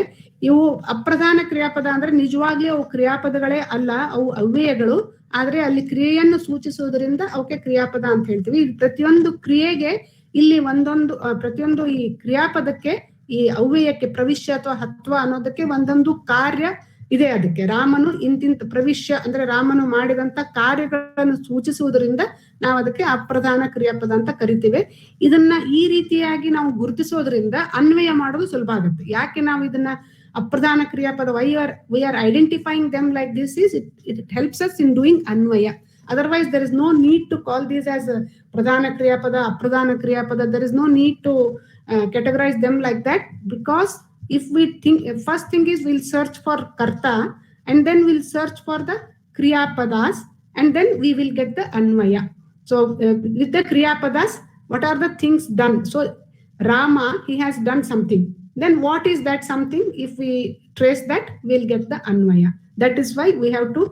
ಇವು ಅಪ್ರಧಾನ ಕ್ರಿಯಾಪದ ಅಂದ್ರೆ ನಿಜವಾಗ್ಲೂ ಅವು ಕ್ರಿಯಾಪದಗಳೇ ಅಲ್ಲ, ಅವು ಅವ್ಯಯಗಳು. ಆದ್ರೆ ಅಲ್ಲಿ ಕ್ರಿಯೆಯನ್ನು ಸೂಚಿಸುವುದರಿಂದ ಅವಕ್ಕೆ ಕ್ರಿಯಾಪದ ಅಂತ ಹೇಳ್ತೀವಿ. ಪ್ರತಿಯೊಂದು ಕ್ರಿಯೆಗೆ ಇಲ್ಲಿ ಒಂದೊಂದು, ಪ್ರತಿಯೊಂದು ಈ ಕ್ರಿಯಾಪದಕ್ಕೆ, ಈ ಅವ್ಯಯಕ್ಕೆ ಪ್ರವಿಶ್ಯ ಅಥವಾ ಹತ್ವ ಅನ್ನೋದಕ್ಕೆ ಒಂದೊಂದು ಕಾರ್ಯ ಇದೆ. ಅದಕ್ಕೆ ರಾಮನು ಇಂತಿಂತ ಪ್ರವಿಶ್ಯ ಅಂದ್ರೆ ರಾಮನು ಮಾಡಿದಂತ ಕಾರ್ಯಗಳನ್ನು ಸೂಚಿಸುವುದರಿಂದ ನಾವು ಅದಕ್ಕೆ ಅಪ್ರಧಾನ ಕ್ರಿಯಾಪದ ಅಂತ ಕರಿತೀವಿ. ಇದನ್ನ ಈ ರೀತಿಯಾಗಿ ನಾವು ಗುರುತಿಸೋದ್ರಿಂದ ಅನ್ವಯ ಮಾಡೋದು ಸುಲಭ ಆಗುತ್ತೆ. ಯಾಕೆ ನಾವು ಇದನ್ನ apradhana kriyapada. Why we are identifying them like this is it helps us in doing anvaya. Otherwise, there is no need to call these as pradhana kriyapada, apradhana kriyapada. There is no need to categorize them like that, because if we think, first thing is we'll search for karta, and then we'll search for the kriyapadas, and then we will get the anvaya. So with the kriyapadas, what are the things done? So Rama, he has done something. Then what is that something? If we trace that, we'll get the anvaya. That is why we have to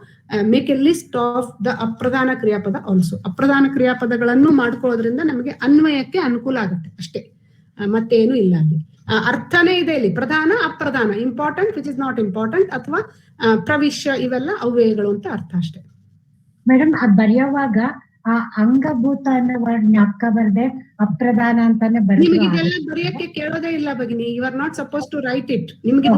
make a list of the apradhana kriyapada also. Apradhana kriyapadaಗಳನ್ನು ಮಾಡ್ಕೊಳ್ಳೋದ್ರಿಂದ ನಮಗೆ ಅನ್ವಯಕ್ಕೆ ಅನುಕೂಲ ಆಗುತ್ತೆ ಅಷ್ಟೇ, ಮತ್ತೇನು ಇಲ್ಲ ಅಲ್ಲಿ. ಅರ್ಥನೇ ಇದೆ ಇಲ್ಲಿ, ಪ್ರಧಾನ ಅಪ್ರಧಾನ, important which is not important, ಅಥವಾ ಪ್ರವಿಶ್ಯ, ಇವೆಲ್ಲ ಅವ್ಯಯಗಳು ಅಂತ ಅರ್ಥ ಅಷ್ಟೇ. ಮೇಡಮ್ ಅದ್ ಬರೆಯುವಾಗ ಆ ಅಂಗಭೂತ ಅನ್ನೋ ವರ್ಡ್ ಜ್ಞಾಪಕ ಬರ್ದೆ ಅಪ್ರಧಾನ ಅಂತಾನೆ ನಿಮ್ಗೆ ಇದೆಲ್ಲ ಬರೆಯಕ್ಕೆ ಕೇಳೋದೇ ಇಲ್ಲ ಭಗಿನಿ. You are not suppose to write it. ನಿಮ್ಗೆ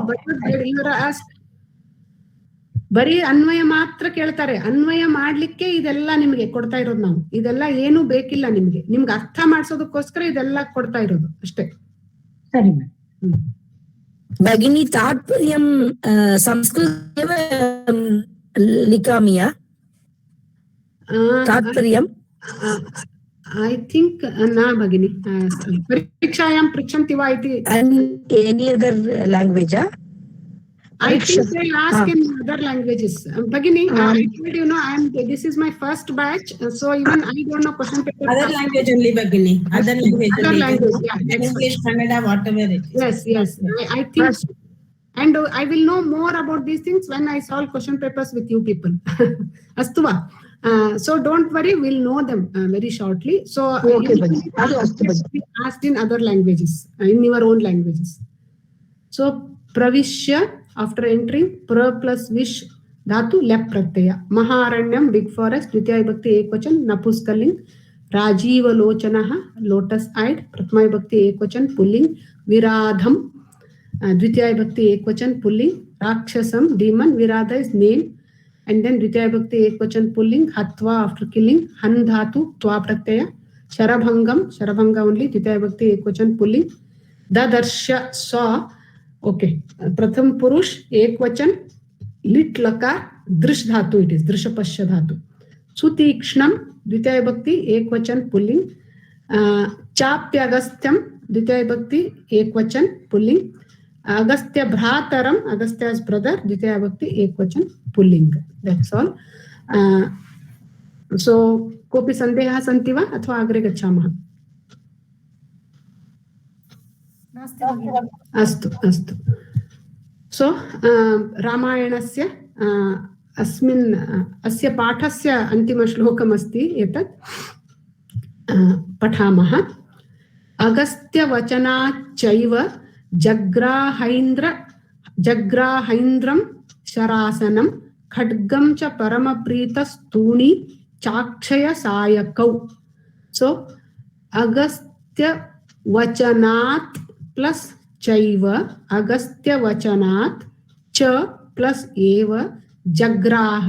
ಬರೀ ಅನ್ವಯ ಮಾತ್ರ ಕೇಳ್ತಾರೆ. ಅನ್ವಯ ಮಾಡ್ಲಿಕ್ಕೆ ಇದೆಲ್ಲ ನಿಮ್ಗೆ ಕೊಡ್ತಾ ಇರೋದು ನಾವು. ಇದೆಲ್ಲ ಏನು ಬೇಕಿಲ್ಲ ನಿಮ್ಗೆ. ನಿಮ್ಗೆ ಅರ್ಥ ಮಾಡ್ಸೋದಕ್ಕೋಸ್ಕರ ಇದೆಲ್ಲ ಕೊಡ್ತಾ ಇರೋದು ಅಷ್ಟೇ. ಸರಿ ಭಗಿನಿ ತಾತ್ಪರ್ಯಂ Sanskrit ಲಿಖಾಮಿಯ ತಾತ್ಪರ್ಯಂ I think na bhagini parikshayam prichanti va iti. And any other language? I think they ask in other languages. Bhagini, I told you know, this is my first batch, so even I don't know question paper. Other language only, Bhagini. Other language. Other language, yeah. English, Kannada, whatever it is. Yes. I think so. And I will know more about these things when I solve question papers with you people. Astuva. So don't worry, we'll know them very shortly. So asked in other languages, in your own languages. So pravishya, after entering, pra plus vish dhatu lep pratyaya. Maharanyam, big forest, dvitiya vibhakti ekvachan, napuskalling. Rajiva lochanaha, lotus eyed, prathama vibhakti ekvachan, pulling. Viradham, dvitiya vibhakti ekvachan, pulling. Rakshasam, demon. Viradha is name. And then dvitiya vibhakti ekvachan, pulling. Hatva, after killing. Han dhatu, twa pratyaya. Sharabhangam, sharabhanga only, dvitiya vibhakti ekvachan, pulling. Dadarsha, saw. Okay, pratham purush ekvachan, lit lakar, drish dhatu, it is drishapashya dhatu. Sutikshnam, dvitiya vibhakti ekvachan, pulling. Chapyagastyam, dvitiya vibhakti ekvachan, pulling. Agastya bhrataram, Agastya's brother, dvitiya vibhakti ekvachan, pulling. That's all. So kopi sandeha santi va athva agre gachamah? अस्तु. सो रामायणस्य अस्मिन् अस्य पाठस्य अन्तिमश्लोकमस्ति एतत्. पठामः. अगस्त्यवचनाच्चैव जग्राहैन्द्रं शरासनं खड्गं च परमप्रीतस्तूणी चाक्षय सायकौ. सो अगस्त्यवचनात् plus चैव, अगस्त्य वचनात् च प्लस एव, जग्राह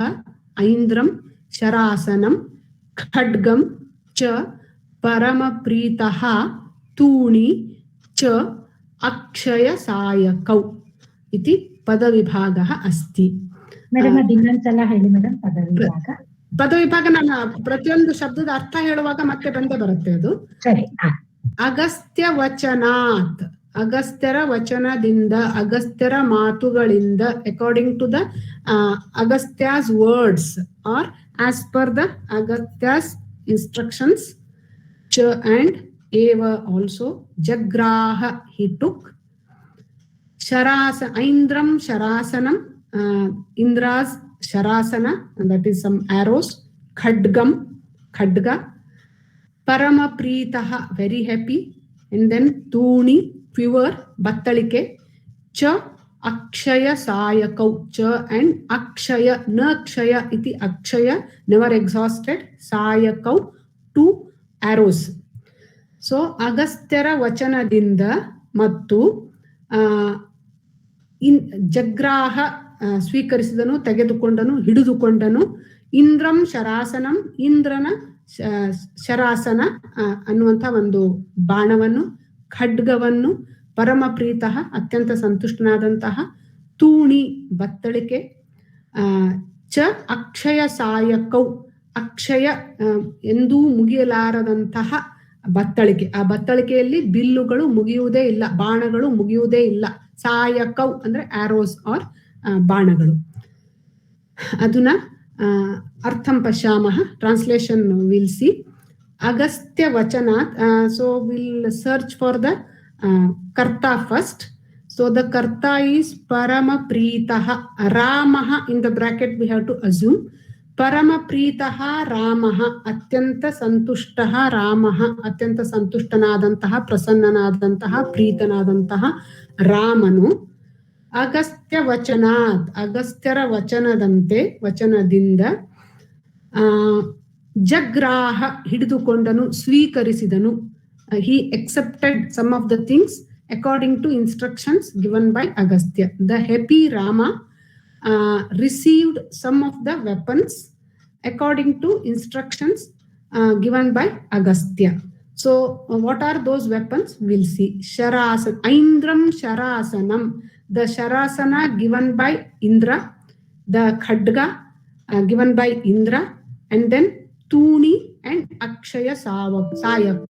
ऐन्द्रं शरासनं खड्गं च परमप्रीतः तूणी च अक्षय सायकौ इति पदविभागः अस्ति. ಮೇಡಮ್ ಅದು ಇನ್ನೊಂದ್ಸಲ ಹೇಳಿ ಮೇಡಮ್ ಪದವಿಭಾಗ. ಪದವಿಭಾಗ ನಾನು ಪ್ರತಿಯೊಂದು ಶಬ್ದದ ಅರ್ಥ ಹೇಳುವಾಗ ಮತ್ತೆ ಬಂದೇ ಬರುತ್ತೆ ಅದು. ಸರಿ. ಅಗಸ್ತ್ಯ ವಚನಾತ್, ಅಗಸ್ತ್ಯರ ವಚನದಿಂದ, ಅಗಸ್ತ್ಯರ ಮಾತುಗಳಿಂದ, according to the Agastya's words are as per the Agastya's instructions. ಚ ಅಂಡ್ ಏವ ಆಲ್ಸೋ. ಜಗ್ರಾಹ, he took. ಐಂದ್ರಂ ಶರಾಸನಂ, Indra's sharasana, and that is some arrows. Khadgam, khadga. Paramapritaha, very happy. And then Tuni, quiver, battalike. Cha akshaya sayakau. Cha and akshaya, nakshaya iti akshaya, never exhausted. Sayakau, 2 arrows. So Agasthyara vachanadinda mattu ಜಗ್ರಾಹ ಸ್ವೀಕರಿಸಿದನು, ತೆಗೆದುಕೊಂಡನು, ಹಿಡಿದುಕೊಂಡನು. ಇಂದ್ರಂ ಶರಾಸನಂ, ಇಂದ್ರನ ಶರಾಸನ ಅನ್ನುವಂಥ ಒಂದು ಬಾಣವನ್ನು, ಖಡ್ಗವನ್ನು, ಪರಮಪ್ರೀತಃ ಅತ್ಯಂತ ಸಂತುಷ್ಟನಾದಂತಹ, ತೂಣಿ ಬತ್ತಳಿಕೆ, ಚ ಅಕ್ಷಯ ಸಾಯಕೌ ಅಕ್ಷಯ ಎಂದೂ ಮುಗಿಯಲಾರದಂತಹ ಬತ್ತಳಿಕೆ. ಆ ಬತ್ತಳಿಕೆಯಲ್ಲಿ ಬಿಲ್ಲುಗಳು ಮುಗಿಯುವುದೇ ಇಲ್ಲ, ಬಾಣಗಳು ಮುಗಿಯುವುದೇ ಇಲ್ಲ. ಸಾಯಕೌ ಅಂದ್ರೆ ಆರೋಸ್ ಆರ್ ಬಾಣಗಳು. ಅಧುನಾ ಅರ್ಥಂ ಪಶ್ಯಾಮಃ. Translation will see. ಅಗಸ್ತ್ಯ ವಚನಾತ್, so we'll search for the karta first. So the karta is Paramapritaha Ramaha. In the bracket we have to assume Paramapritaha Ramaha, Atyanta Santushtaha Ramaha, Atyanta Santushtanaadantaha, Prasannanaadantaha, Preetanadantaha Ramanu. Agastya ವಚನಾತ್, ಅಗಸ್ತ್ಯರ ವಚನದಂತೆ, ವಚನದಿಂದ ಜಗ್ರಾಹ ಹಿಡಿದುಕೊಂಡನು, ಸ್ವೀಕರಿಸಿದನು. He accepted some of the things according to instructions given by Agastya. The happy Rama received some of the weapons according to instructions given by Agastya. So what are those weapons? We'll see. Sharasana, Aindram Sharasanam, the Sharasana given by Indra, the Khadga given by Indra, and then Tuni and Akshaya Sayak.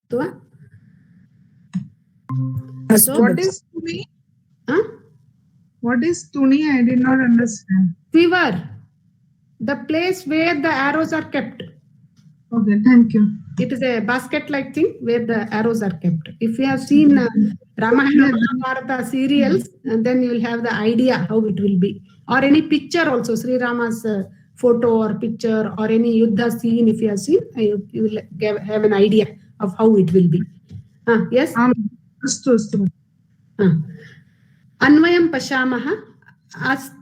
What is Tuni? What is Tuni? I did not understand. Quiver. The place where the arrows are kept. Okay, thank you. It is a basket-like thing where the arrows are kept. If you have seen Ramayana Mahabharata serials, and then you will have the idea how it will be. Or any picture also, Sri Rama's photo or picture or any Yuddha scene, if you have seen, you will have an idea of how it will be. Yes? Anvayam Pashamah.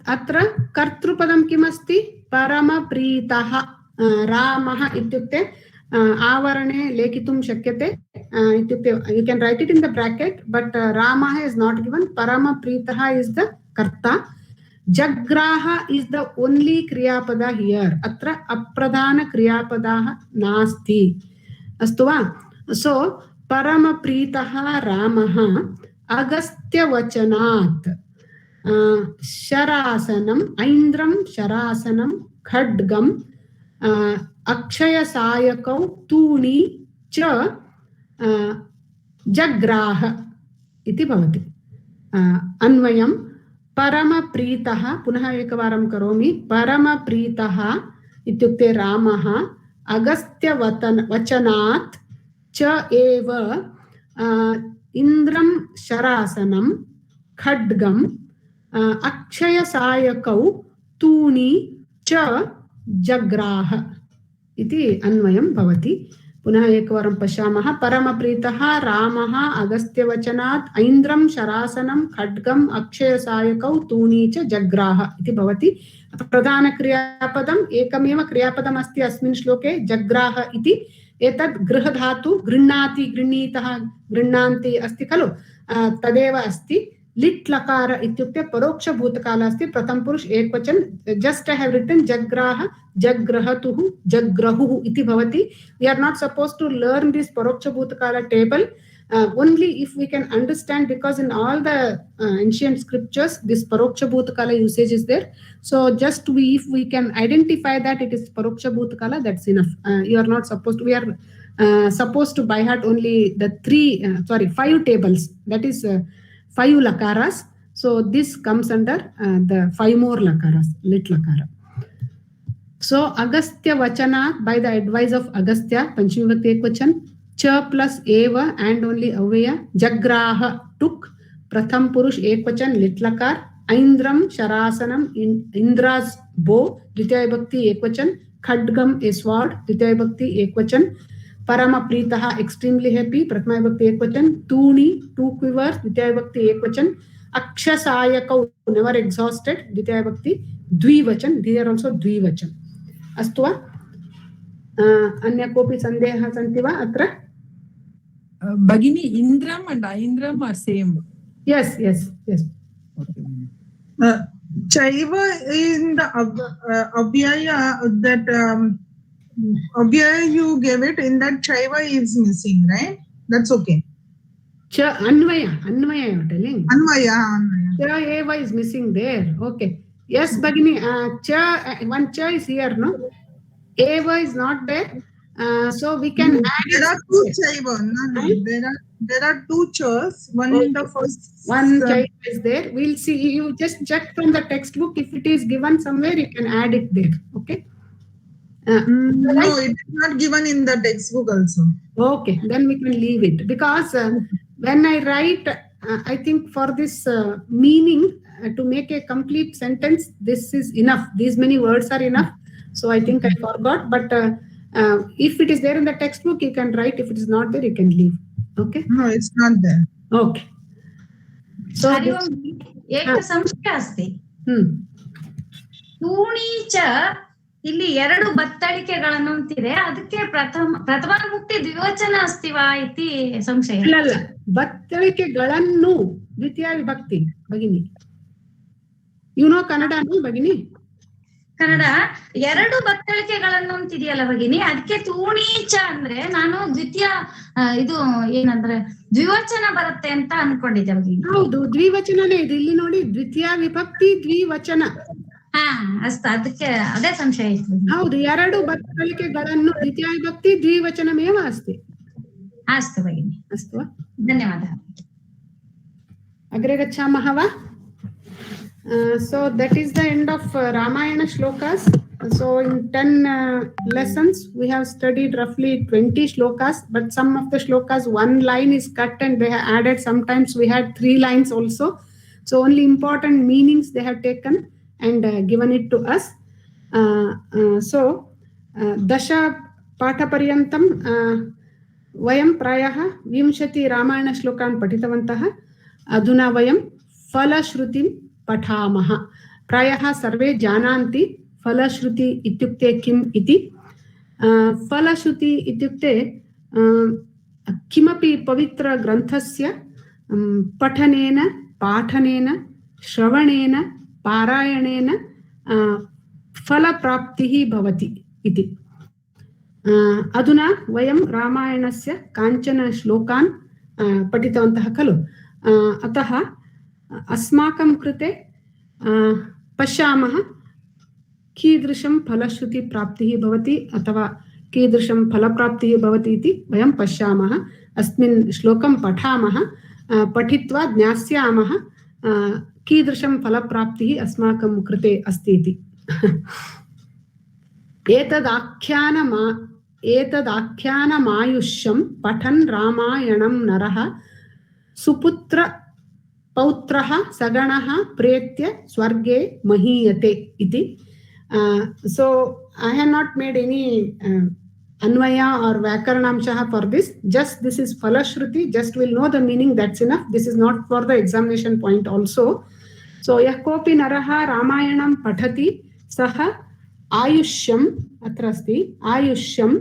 Atra Kartrupadaam kimasti Paramapritah Ramah ityukte Avarane lekitum shakyate ityukte. You can write it in the bracket, but Ramah is not given. Paramapritah is the Karta. Jagraha is the only Kriyapada here. Atra Apradhana Kriyapadah Nasti. Astu va? So Paramapritah Ramah Agastya Vachanat. Sharasanam, Aindram Sharasanam, Khadgam, Akshaya Sayakau, Tuni, Cha, Jagraha, iti bhavati. Anvayam, Parama Pritaha, Punaha Ekavaram Karomi, Parama Pritaha, ityukte Ramaha, Agastya Vachanat, Cha eva, Indram Sharasanam, Khadgam, Akshaya Sayakau Tuni Cha Jagraha iti Anvayam bhavati. Punah ekvaram pashyamaha. Paramapritah Ramaha Agastya Vachanat Aindram Sharasanam Khadgam Akshaya Sayakau Tuni Cha Jagraha iti bhavati. Pradhana kriyapadam ekameva kriyapadam asti asmin shloke Jagraha iti. Etad grihadhatu grinnati grinnitah grinnanti asti khalu tadeva asti. Lit lakara ityukte paroksha bhutakala asti pratham purush ekvachan. Just I have written jagraha jagrahatuhu jagrahuhu iti bhavati. We are not supposed to learn this paroksha bhutakala table only if we can understand, because in all the ancient scriptures this paroksha bhutakala usage is there. So just if we can identify that it is paroksha bhutakala, that's enough. You are not supposed to, we are supposed to by heart only the 5 tables, that is 5 lakaras. So this comes under the 5 more lakaras, lit lakara. So Agastya Vachana, by the advice of Agastya, Panchami Vibhakti Ekvachan, Cha plus Eva and only Avaya, Jagraha took, Pratham Purush Ekvachan, lit lakar, Aindram Sharasanam, Indra's bow, Ditya Vibhakti Ekvachan, Khadgam a sword, Ditya Vibhakti Ekvachan, Parama Pritaha extremely happy, Prathama Vibhakti Ekvachan, Tuni 2 quivers, Ditya Vibhakti Ekvachan, Akshasayakau never exhausted, Ditya Vibhakti Dvivachan, these are also Dvivachan. अस्तु वा? अन्य कोऽपि सन्देहः सन्ति वा अत्र? Bhagini, Indram and Aindram are same. Yes. Chaiva in the Abhyaya, that Abhyaya you gave it, in that Chaiva is missing, right? That's okay. Anvaya you are telling? Anvaya. Cha eva is missing there. Okay. Yes, Bhagini, one cha is here, no? Eva is not there. So we can add there are 2 Chaiva. No. There are 2 chas. One in the first. One Chaiva is there. We'll see. You just check from the textbook. If it is given somewhere, you can add it there. Okay. No, it is not given in the textbook also. Okay, then we can leave it, because when I write, I think for this meaning to make a complete sentence, this is enough. These many words are enough. So I think I forgot, but If it is there in the textbook, you can write. If it is not there, you can leave. Okay? No, it's not there. Okay. So Hari ओम् एक संशय अस्ति ತೂಣಿ ಚ ಇಲ್ಲಿ ಎರಡು ಬತ್ತಳಿಕೆಗಳನ್ನು ಅಂತಿದೆ ಅದಕ್ಕೆ ಪ್ರಥಮ ಮುಕ್ತಿ ದ್ವಿವಚನ ಅಸ್ತಿವಾ ಇತಿ ಸಂಶಯ ಅಲ್ಲ ಬತ್ತಳಿಕೆಗಳನ್ನು ದ್ವಿತೀಯ ವಿಭಕ್ತಿ ಭಗಿನಿ ಯು ನೋ ಕನ್ನಡ ಭಗಿನಿ ಕನ್ನಡ ಎರಡು ಬತ್ತಳಿಕೆಗಳನ್ನು ಅಂತಿದೆಯಲ್ಲ ಭಗಿನಿ ಅದಕ್ಕೆ ತೂಣಿ ಚ ಅಂದ್ರೆ ನಾನು ದ್ವಿತೀಯ ಇದು ಏನಂದ್ರೆ ದ್ವಿವಚನ ಬರುತ್ತೆ ಅಂತ ಅನ್ಕೊಂಡಿದ್ದೆ ಭಗಿನಿ. ಹೌದು ದ್ವಿವಚನನೇ ಇದು ಇಲ್ಲಿ ನೋಡಿ ದ್ವಿತೀಯ ವಿಭಕ್ತಿ ದ್ವಿವಚನ. ಅಸ್ತು ಅದಕ್ಕೆ ಅದೇ ಸಂಶಯ ಇತ್ತು. ಹೌದು ಎರಡು ಬತ್ತಳಿಕೆಗಳನ್ನು ದ್ವಿತೀಯ ವಿಭಕ್ತಿ ದ್ವಿವಚನಮೇವ ಅಸ್ತಿ. ಅಸ್ತು ಭಗಿನಿ ಅಸ್ತು ಧನ್ಯವಾದः. ಅಗ್ರೆ ಗಚ್ಚಾಮಃ ವಾ? So that is the end of Ramayana shlokas. So in 10 lessons we have studied roughly 20 shlokas, but some of the shlokas one line is cut and they have added. Sometimes we had 3 lines also. So only important meanings they have taken and given it to us. So dasha patha paryantam vayam prayah 20 Ramayana shlokan patitavantah. Aduna vayam falashrutim पठामः. प्रायः सर्वे जानन्ति फलश्रुति इत्युक्ते किम् इति. फलश्रुति इत्युक्ते किमपि पवित्र ग्रन्थस्य पठनेन पाठनेन श्रवणेन पारायणेन फलप्राप्तिः भवति इति. अधुना वयं रामायणस्य काञ्चन श्लोकान् पठितवन्तः खलु. अतः अस्माकं कृते पश्यामः कीदृशं फलश्रुति प्राप्तिः भवति अथवा कीदृशं फलप्राप्तिः भवति इति वयं पश्यामः. अस्मिन् श्लोकं पठामः, पठित्वा ज्ञास्यामः कीदृशं फलप्राप्तिः अस्माकं कृते अस्ति इति. एतदाख्यानमायुष्यं पठन् रामायणं नरः सुपुत्र पौत्रः सगणः प्रेत्य स्वर्गे महीयते इति. So I have not made any anvaya or vakaranamshaha for this. Just this is falashruti. Just will know the meaning. That's enough. This is not for the examination point also. So yah kopi naraha ramayanam pathati saha ayushyam atrasti ayushyam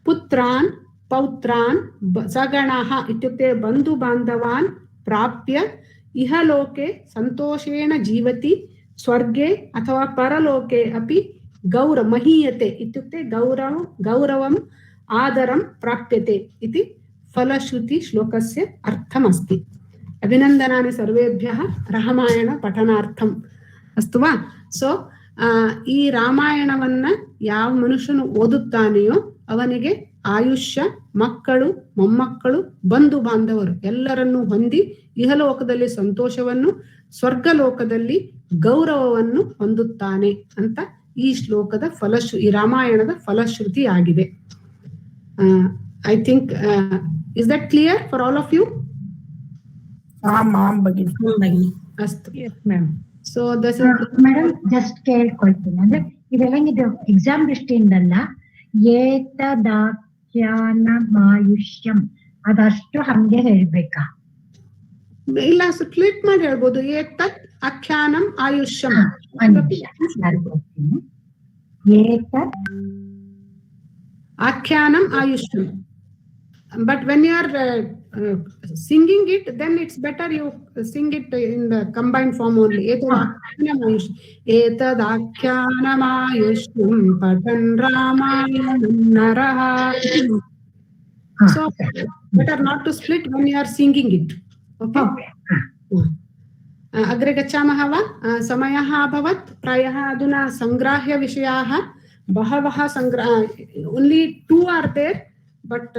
putran pautran saganaha ityukte bandhu bandhavan प्राप्य इहलोके संतोषेण जीवति स्वर्गे अथवा परलोके अपि महीयते इत्युक्ते गौरवम् आदरं प्राप्यते इति फलश्रुति श्लोकस्य अर्थमस्ति. अभिनन्दनानि सर्वेभ्यः रामायण पठनार्थम्. अस्तु वा? सो ಈ ರಾಮಾಯಣವನ್ನ ಯಾವ ಮನುಷ್ಯನು ಓದುತ್ತಾನೆಯೋ ಅವನಿಗೆ ಆಯುಷ್ಯ, ಮಕ್ಕಳು, ಮೊಮ್ಮಕ್ಕಳು, ಬಂಧು ಬಾಂಧವರು ಎಲ್ಲರನ್ನೂ ಹೊಂದಿ ಇಹಲೋಕದಲ್ಲಿ ಸಂತೋಷವನ್ನು, ಸ್ವರ್ಗಲೋಕದಲ್ಲಿ ಗೌರವವನ್ನು ಹೊಂದುತ್ತಾನೆ ಅಂತ ಈ ಶ್ಲೋಕದ ಈ ರಾಮಾಯಣದ ಫಲಶ್ರುತಿ ಆಗಿದೆ. I think is that clear for all of you? ಅಸ್ತು. ಸೊ ಮೇಡಮ್ ಜಸ್ಟ್ ಕೇಳ್ಕೊಳ್ತೀನಿ, ಅಂದ್ರೆ ಇದೆಲ್ಲ ಇದು ಎಕ್ಸಾಮ್ ದೃಷ್ಟಿಯಿಂದಲ್ಲ, ಏತದಾಖ್ಯಾನಮಾಯುಷ್ಯಂ ಅದಷ್ಟು ಹಂಗೆ ಹೇಳ್ಬೇಕಾ? ಇಲ್ಲ, ಸ್ಪ್ಲಿಟ್ ಮಾಡಿ ಹೇಳ್ಬೋದು. ಏತತ್ ಆಖ್ಯಾನಂ ಆಯುಷ್ಯಂ. ಏತತ್ ಆಖ್ಯಾನಂ ಆಯುಷ್ಯಂ. But when you are singing it, then it's better you sing it in the combined form only. Etadakhyanam patan ramayam naraha. So better not to split when you are singing it. Okay. Agre gachamah va? Samayah abhavat. Prayah aduna sangrahya vishayaः bahavaः only 2 are there, but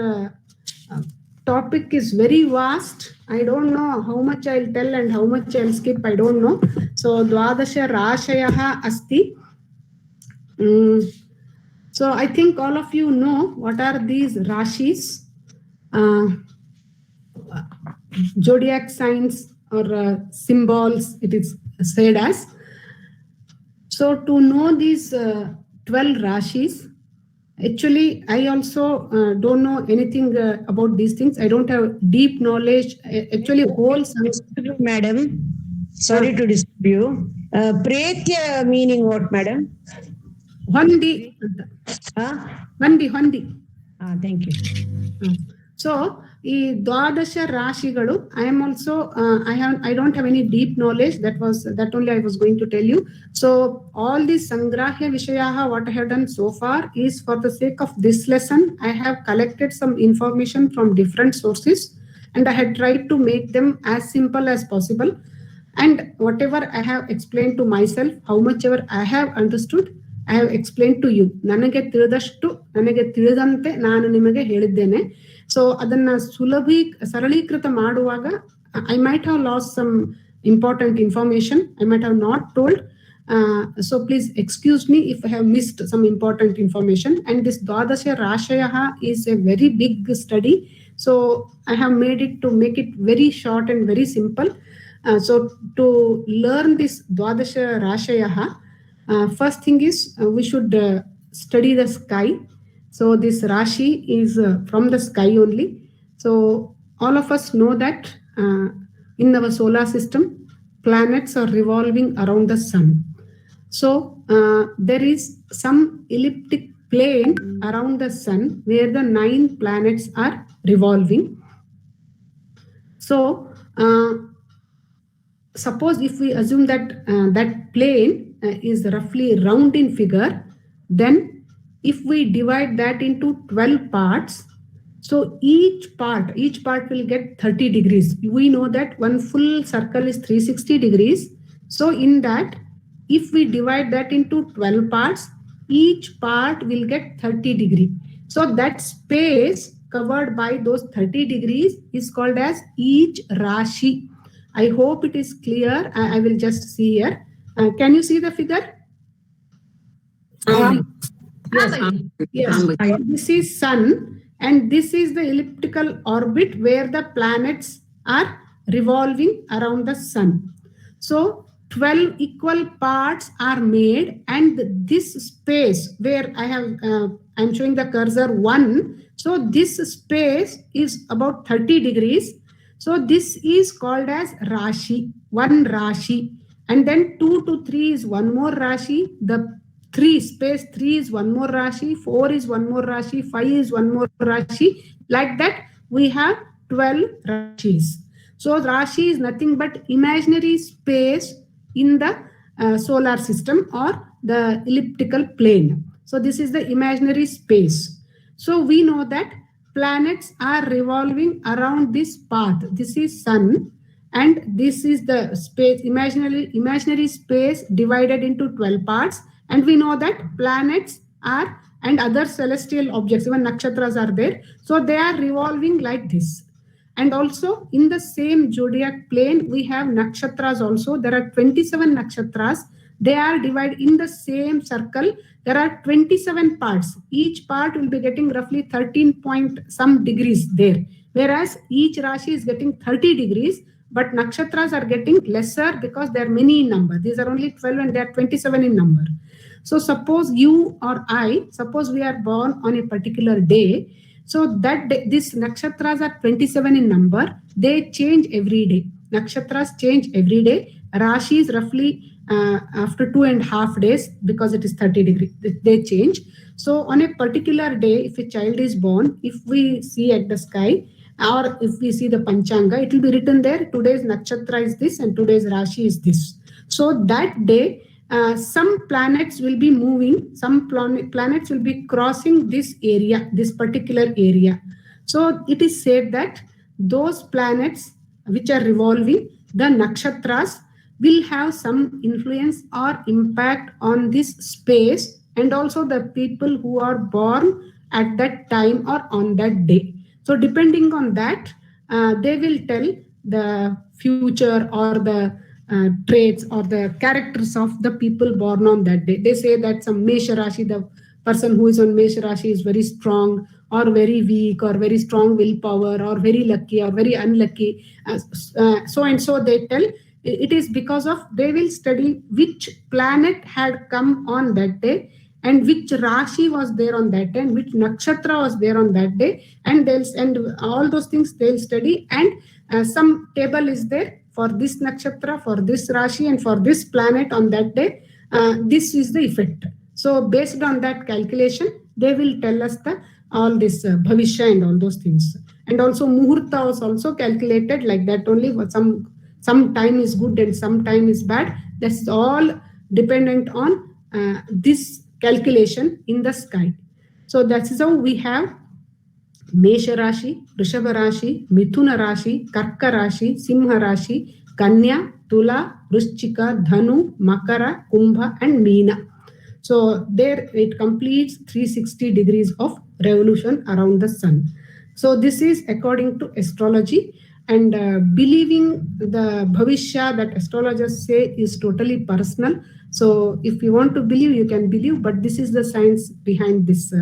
topic is very vast. I don't know how much I'll tell and how much I'll skip. I don't know. So dwadasha rashayah asti. So I think all of you know what are these rashis, zodiac signs or symbols it is said as. So to know these 12 rashis, Actually, I also don't know anything about these things. I don't have deep knowledge. Actually, whole Madam, sorry to disturb you. Pretya meaning what, madam? Hondi. Hondi. Thank you. So, ಈ ದ್ವಾದಶ ರಾಶಿಗಳು I am also I don't have any deep knowledge. That only I was going to tell you. So all these sangrahya vishayaha what I have done so far is for the sake of this lesson. I have collected some information from different sources and I had tried to make them as simple as possible. And whatever I have explained to myself, how much ever I have understood, I have explained to you. ನನಗೆ ತಿಳಿದಷ್ಟು ನನಗೆ ತಿಳಿದಂತೆ ನಾನು ನಿಮಗೆ ಹೇಳಿದ್ದೇನೆ. So ಅದನ್ನ ಸರಳೀಕೃತ ಮಾಡುವಾಗ I might have lost some important information. I might have not told. So please excuse me if I have missed some important information. And this Dwadasha Rashayaha is a very big study. So I have made it to make it very short and very simple. So to learn this Dwadasha Rashayaha, first thing is we should study the sky. So this Rashi is from the sky only. So all of us know that in our solar system, planets are revolving around the sun. So there is some elliptic plane around the sun where the 9 planets are revolving. So suppose if we assume that that plane is roughly round in figure, then if we divide that into 12 parts, so each part will get 30 degrees. We know that one full circle is 360 degrees. So in that, if we divide that into 12 parts, each part will get 30 degrees. So that space covered by those 30 degrees is called as each Rashi. I hope it is clear. I will just see here. Can you see the figure? Yes. This is sun and this is the elliptical orbit where the planets are revolving around the sun. So 12 equal parts are made and this space where I'm showing the cursor 1. So this space is about 30 degrees. So this is called as Rashi, one Rashi. And then 2 to 3 is one more Rashi. The 3 is one more Rashi, 4 is one more Rashi, 5 is one more Rashi. Like that, we have 12 Rashis. So Rashi is nothing but imaginary space in the solar system or the elliptical plane. So this is the imaginary space. So we know that planets are revolving around this path. This is sun and this is the space, imaginary space divided into 12 parts. And we know that planets are and other celestial objects, even nakshatras are there. So they are revolving like this. And also in the same zodiac plane, we have nakshatras also. There are 27 nakshatras. They are divided in the same circle. There are 27 parts. Each part will be getting roughly 13 point some degrees there. Whereas each Rashi is getting 30 degrees, but nakshatras are getting lesser because they are many in number. These are only 12 and they are 27 in number. So suppose you or suppose we are born on a particular day. So that day, these nakshatras are 27 in number. They change every day. Nakshatras change every day. Rashi is roughly after 2.5 days because it is 30 degrees. They change. So on a particular day, if a child is born, if we see at the sky or if we see the Panchanga, it will be written there, today's nakshatra is this and today's Rashi is this. So that day, some planets will be moving, some planets will be crossing this area, this particular area. So it is said that those planets which are revolving, the nakshatras will have some influence or impact on this space and also the people who are born at that time or on that day. So depending on that, they will tell the future or the traits or the characters of the people born on that day. They say that some Mesha Rashi, the person who is on Mesha Rashi is very strong or very weak or very strong willpower or very lucky or very unlucky. So and so they tell. It is because of they will study which planet had come on that day and which Rashi was there on that day and which Nakshatra was there on that day, and all those things they'll study, and some table is there for this Nakshatra, for this Rashi, and for this planet on that day. This is the effect. So based on that calculation, they will tell us all this Bhavishya and all those things. And also Muhurta was also calculated like that only. Some time is good and some time is bad. That's all dependent on this calculation in the sky. So that is how we have Mesha Rashi, Rishabha Rashi, Mithuna Rashi, Karka Rashi, Simha Rashi, Kanya, Tula, Vrishchika, Dhanu, Makara, Kumbha, and Meena. So there it completes 360 degrees of revolution around the sun. So this is according to astrology, and believing the Bhavishya that astrologers say is totally personal. So if you want to believe, you can believe, but this is the science behind these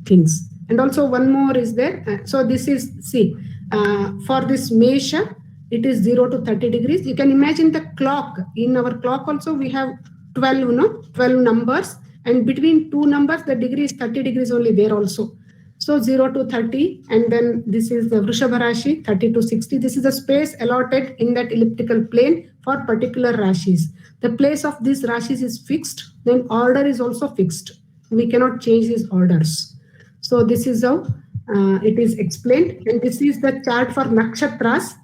things. And also one more is there. So this is, see, for this Mesha, it is 0 to 30 degrees. You can imagine the clock. In our clock also we have 12 numbers, and between two numbers the degree is 30 degrees only there also. So 0 to 30, and then this is the Vrishabha Rashi, 30 to 60. This is the space allotted in that elliptical plane for particular Rashis. The place of these Rashis is fixed, then order is also fixed. We cannot change these orders. So this is how it is explained, and this is the chart for Nakshatras.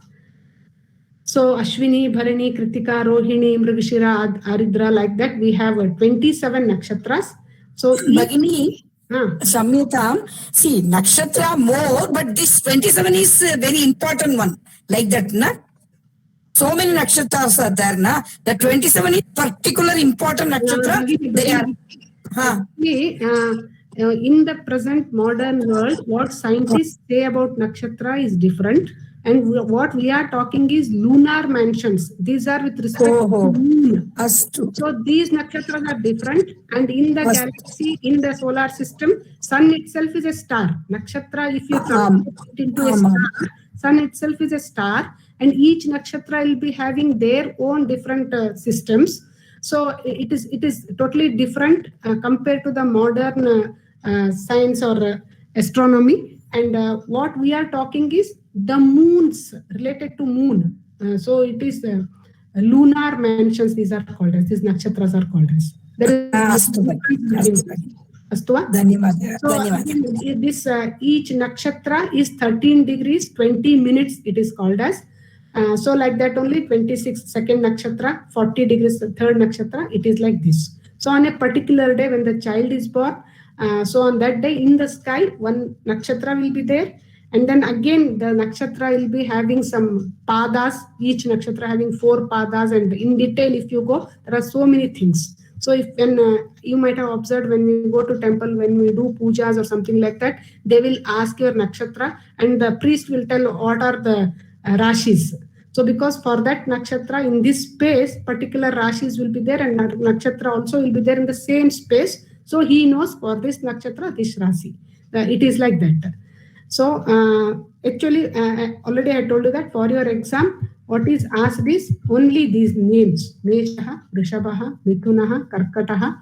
So Ashwini, Bharani, Kritika, Rohini, Mrigashira, Aridra, like that we have 27 Nakshatras. So Bhagini, Samyutam, see, Nakshatra more, but this 27 is a very important one. Like that, na? So many Nakshatras are there, na? The 27 is particular important Nakshatra. They are. In the present modern world, what scientists say about Nakshatra is different. And what we are talking is lunar mansions. These are with respect to moon. So these nakshatras are different. And in the galaxy, in the solar system, sun itself is a star. Nakshatra, if you translate it into a star, sun itself is a star. And each nakshatra will be having their own different systems. So it is totally different compared to the modern science or astronomy. And what we are talking is the moons related to moon. So it is lunar mansions. These are called as. These nakshatras are called as. So this each nakshatra is 13 degrees 20 minutes. It is called as. So like that only 26 second nakshatra, 40 degrees third nakshatra. It is like this. So on a particular day when the child is born, so on that day in the sky, one nakshatra will be there. And then again, the nakshatra will be having some padas, each nakshatra having 4 padas. And in detail, if you go, there are so many things. So if when you might have observed when we go to temple, when we do pujas or something like that, they will ask your nakshatra and the priest will tell what are the rashis. So because for that nakshatra in this space, particular rashis will be there and nakshatra also will be there in the same space. So he knows for this nakshatra, this rashi. It is like that. So actually, already I told you that for your exam, what is asked is only these names: Meshaha, Rishabhaha, Mithunaha, Karkataha,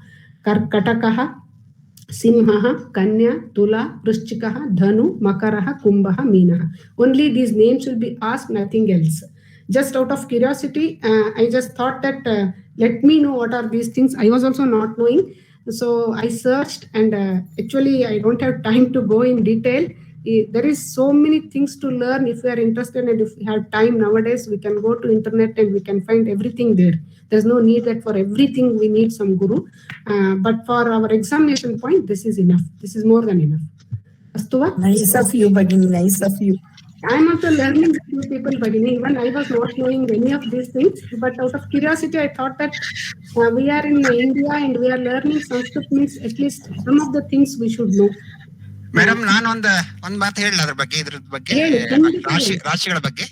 Karkatakaha, Simhaha, Kanya, Tula, Vrishchikaha, Dhanu, Makaraha, Kumbhaha, Meenaha. Only these names will be asked, nothing else. Just out of curiosity, I just thought that let me know what are these things. I was also not knowing. So I searched, and actually I don't have time to go in detail. There is so many things to learn. If you are interested and if you have time nowadays, we can go to internet and we can find everything there. There's no need that for everything we need some guru. But for our examination point, this is enough. This is more than enough. Astuva? Nice of you, Bhagini. Nice of you. I'm also learning with you people, Bhagini. Even I was not knowing any of these things. But out of curiosity, I thought that we are in India and we are learning Sanskrit, means at least some of the things we should know. Madam ನಾನು ಒಂದ್ ಮಾತು ಹೇಳಲ್ಲ ಅದ್ರ ಬಗ್ಗೆ, ಇದ್ರ ಬಗ್ಗೆ ರಾಶಿಗಳ ಬಗ್ಗೆ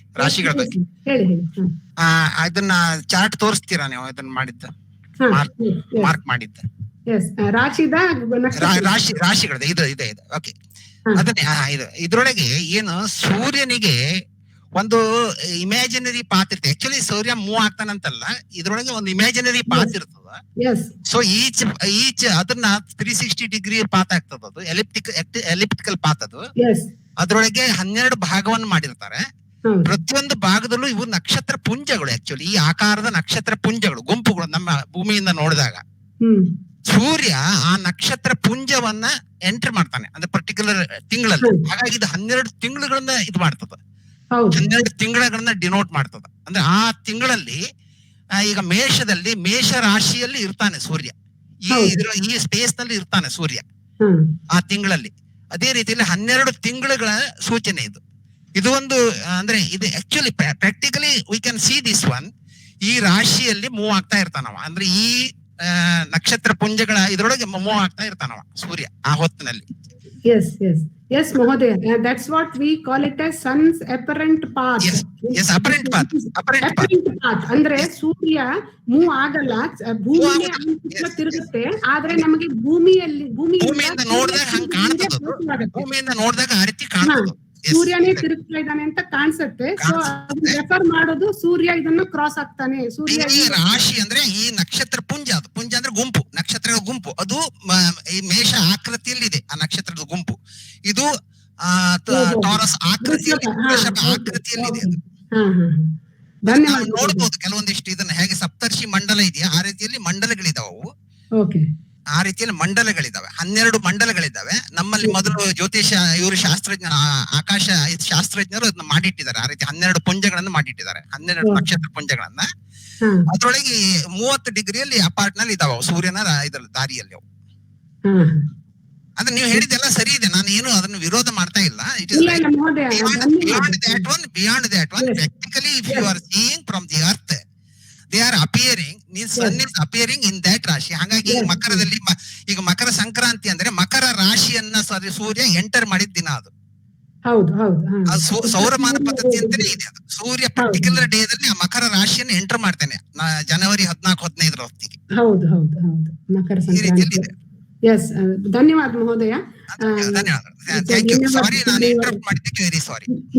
ಅದನ್ನ ಚಾರ್ಟ್ ತೋರಿಸ್ತೀರಾ ನೀವು ಇದನ್ನ ಮಾಡಿದ್ದ ಮಾರ್ಕ್ ಮಾಡಿದ್ದ ರಾಶಿಗಳದ ಇದು ಓಕೆ. ಅದನ್ನೇ ಇದ್ರೊಳಗೆ ಏನು ಸೂರ್ಯನಿಗೆ ಒಂದು ಇಮ್ಯಾಜಿನರಿ ಪಾತ್ ಇರ್ತದೆ. ಆಕ್ಚುಲಿ ಸೂರ್ಯ ಮೂವ್ ಆಗ್ತಾನಂತಲ್ಲ, ಇದ್ರೊಳಗೆ ಒಂದು ಇಮ್ಯಾಜಿನರಿ ಪಾತ್ ಇರ್ತದ. ಸೊ ಈಚ್ ಅದನ್ನ 360 ಡಿಗ್ರಿ ಪಾತ್ ಆಗ್ತದ. ಅದು ಎಲಿಪ್ಟಿಕಲ್ ಪಾತ್. ಅದು ಅದ್ರೊಳಗೆ 12 ಭಾಗವನ್ನು ಮಾಡಿರ್ತಾರೆ. ಪ್ರತಿಯೊಂದು ಭಾಗದಲ್ಲೂ ಇವು ನಕ್ಷತ್ರ ಪುಂಜಗಳು. ಆಕ್ಚುಲಿ ಈ ಆಕಾರದ ನಕ್ಷತ್ರ ಪುಂಜಗಳು, ಗುಂಪುಗಳು. ನಮ್ಮ ಭೂಮಿಯಿಂದ ನೋಡಿದಾಗ ಸೂರ್ಯ ಆ ನಕ್ಷತ್ರ ಪುಂಜವನ್ನ ಎಂಟರ್ ಮಾಡ್ತಾನೆ, ಅಂದ್ರೆ ಪರ್ಟಿಕ್ಯುಲರ್ ತಿಂಗಳಲ್ಲಿ. ಹಾಗಾಗಿ ಇದು 12 ತಿಂಗಳುಗಳನ್ನ ಇದು ಮಾಡ್ತದ, 12 ತಿಂಗಳನ್ನ ಡಿನೋಟ್ ಮಾಡ್ತದ. ಅಂದ್ರೆ ಆ ತಿಂಗಳಲ್ಲಿ ಈಗ ಮೇಷದಲ್ಲಿ, ಮೇಷ ರಾಶಿಯಲ್ಲಿ ಇರ್ತಾನೆ ಸೂರ್ಯ. ಈ ಸ್ಪೇಸ್ ನಲ್ಲಿ ಇರ್ತಾನೆ ಸೂರ್ಯ ಆ ತಿಂಗಳಲ್ಲಿ. ಅದೇ ರೀತಿಯಲ್ಲಿ 12 ತಿಂಗಳುಗಳ ಸೂಚನೆ ಇದು. ಇದು ಒಂದು ಅಂದ್ರೆ ಇದು actually practically we can see this one. ಈ ರಾಶಿಯಲ್ಲಿ ಮೂವ್ ಆಗ್ತಾ ಇರ್ತಾನವ, ಅಂದ್ರೆ ಈ ನಕ್ಷತ್ರ ಪುಂಜಗಳ ಇದ್ರೊಳಗೆ ಮೂವ್ ಆಗ್ತಾ ಇರ್ತಾನವ ಸೂರ್ಯ ಆ ಹೊತ್ತಿನಲ್ಲಿ. Yes, Mahodaya. That's what we call it as sun's apparent path. Yes, apparent path. ಅಂದ್ರೆ ಸೂರ್ಯ ಮೂವ್ ಆಗಲ್ಲ, ಭೂಮಿನೇ ತಿರುಗುತ್ತೆ. ಆದ್ರೆ ನಮಗೆ ಭೂಮಿಯಿಂದ ನೋಡಿದಾಗ ಹಂಗ ಕಾಣ್ತದ, ಭೂಮಿಯಿಂದ ನೋಡಿದಾಗ ಆ ರೀತಿ ಕಾಣ್ತದ. ಸೂರ್ಯನೇ ತಿರುಗ್ತಾ ಇದ್ದಾನೆ ಅಂತ ಕಾಣಿಸುತ್ತೆ. ಸೊ ರೆಫರ್ ಮಾಡೋದು ಸೂರ್ಯ ಇದನ್ನ ಕ್ರಾಸ್ ಆಗ್ತಾನೆ. ಸೂರ್ಯ ರಾಶಿ ಅಂದ್ರೆ ಈ ನಕ್ಷತ್ರ ಪುಂಜ. ಅದು ಪುಂಜ ಅಂದ್ರೆ ಗುಂಪು, ನಕ್ಷತ್ರಗಳ ಗುಂಪು. ಅದು ಈ ಮೇಷ ಆಕೃತಿಯಲ್ಲಿ ಇದೆ ಆ ನಕ್ಷತ್ರದ ಗುಂಪು. ಇದು ಟಾರಸ್ ಆಕೃತಿಯಲ್ಲಿ, ಆಕೃತಿಯಲ್ಲಿ ಇದೆ. ನೋಡ್ಬೋದು ಕೆಲವೊಂದಿಷ್ಟು ಇದನ್ನ ಹೇಗೆ ಸಪ್ತರ್ಷಿ ಮಂಡಲ ಇದೆಯಾ ಆ ರೀತಿಯಲ್ಲಿ ಮಂಡಲಗಳಿದಾವು. ಆ ರೀತಿಯಲ್ಲಿ ಮಂಡಲಗಳಿದಾವೆ, 12 ಮಂಡಲಗಳಿದಾವೆ. ನಮ್ಮಲ್ಲಿ ಮೊದಲು ಜ್ಯೋತಿಷ ಇವರು ಶಾಸ್ತ್ರಜ್ಞ, ಆಕಾಶ ಶಾಸ್ತ್ರಜ್ಞರು ಅದನ್ನ ಮಾಡಿಟ್ಟಿದ್ದಾರೆ. ಆ ರೀತಿ 12 ಪುಂಜಗಳನ್ನ ಮಾಡಿಟ್ಟಿದ್ದಾರೆ, 12 ನಕ್ಷತ್ರ ಪುಂಜಗಳನ್ನ. ಅದ್ರೊಳಗೆ 30 ಡಿಗ್ರಿಯಲ್ಲಿ ಅಪಾರ್ಟ್ ನಲ್ಲಿ ಇದಾವ ಸೂರ್ಯನ ಇದ್ರಲ್ಲಿ ದಾರಿಯಲ್ಲಿ ಅವು. ಅಂದ್ರೆ ನೀವು ಹೇಳಿದೆಲ್ಲ ಸರಿ ಇದೆ, ನಾನು ಏನು ಅದನ್ನು ವಿರೋಧ ಮಾಡ್ತಾ ಇಲ್ಲ. It is beyond that one practically if you are seeing from the earth they are appearing, means sun is appearing in that ರಾಶಿ. ಹಾಗಾಗಿ ಮಕರದಲ್ಲಿ ಈಗ ಮಕರ ಸಂಕ್ರಾಂತಿ ಅಂದ್ರೆ ಮಕರ ರಾಶಿಯನ್ನ ಸೂರ್ಯ ಎಂಟರ್ ಮಾಡಿದ ದಿನ ಅದು. ಸೌರಮಾನ ಪದ್ಧತಿ ಅಂತಾನೆ ಇದೆ ಅದು. ಸೂರ್ಯ ಪರ್ಟಿಕ್ಯುಲರ್ ಡೇ ದಲ್ಲಿ ಆ ಮಕರ ರಾಶಿಯನ್ನು ಎಂಟರ್ ಮಾಡ್ತಾನೆ ಜನವರಿ 14-15 ಹೊತ್ತಿಗೆ. ಹೌದು ಮಕರ ಸಂಕ್ರಾಂತಿ. ಎಸ್, ಧನ್ಯವಾದ ಮಹೋದಯ.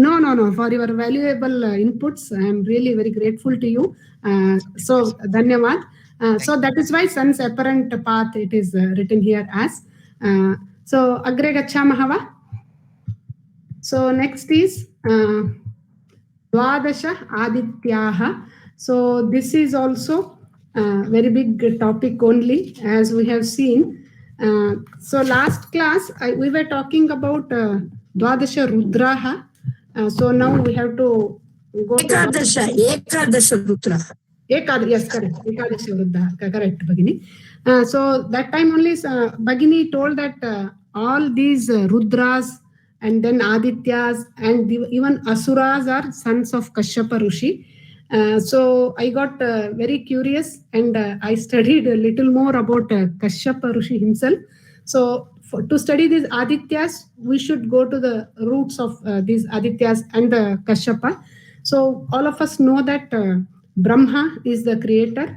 No, for your valuable inputs. I am really very grateful to you. So dhanyawad. So that is why sun's apparent path it is written here as. So agre gachamah va. So next is Dwadasha Adityah. So this is also very big topic only, as we have seen. So last class we were talking about Dwadasha Rudraha. So now we have to go Ekadasha Rudraha. Yes, correct. Ekadasha Rudraha, correct, Bhagini. So that time only Bhagini told that all these Rudras and then Adityas and even Asuras are sons of Kashyapa Rishi. So I got very curious and I studied a little more about Kashyapa Rishi himself. So to study these Adityas, we should go to the roots of these Adityas and the Kashyapa. So all of us know that Brahma is the creator,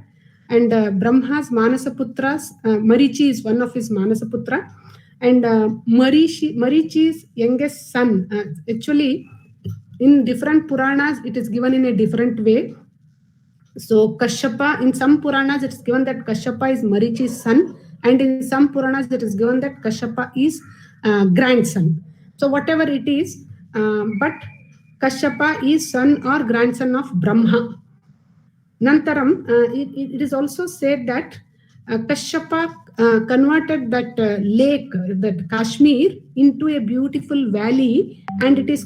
and Brahma's Manasaputras, Marichi is one of his Manasaputra, and Marichi's youngest son. Actually, in different Puranas, it is given in a different way. So Kashyapa, in some Puranas, it is given that Kashyapa is Marichi's son, and in some Puranas, it is given that Kashyapa is grandson. So whatever it is, but Kashyapa is son or grandson of Brahma. Nantaram, it is also said that Kashyapa converted that lake, that Kashmir, into a beautiful valley, and it was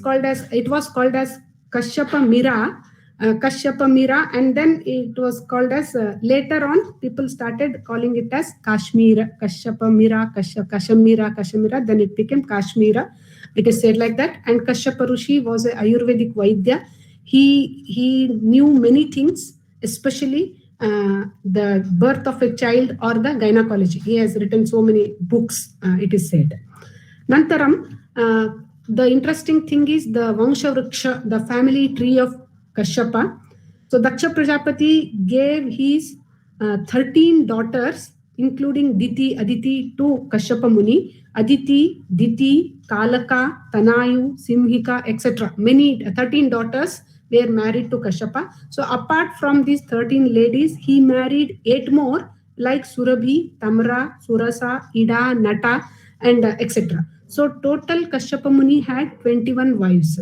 called as Kashyapa Mira, and then it was called as later on people started calling it as Kashmir, Kashyapa Mira, Kashmira, then it became Kashmira. It is said like that. And Kashyapa Rishi was a Ayurvedic Vaidya. He knew many things, especially the birth of a child or the gynecology. He has written so many books, it is said. Nantaram, the interesting thing is the Vangsha Vriksha, the family tree of Kashyapa. So Daksha Prajapati gave his 13 daughters including Diti, Aditi to Kashyapa Muni, Aditi, Diti, Kalaka, Tanayu, Simhika, etc. Many 13 daughters were married to Kashyapa. So apart from these 13 ladies, he married 8 more like Surabhi, Tamra, Surasa, Ida, Nata, and etc. So total Kashyapa Muni had 21 wives.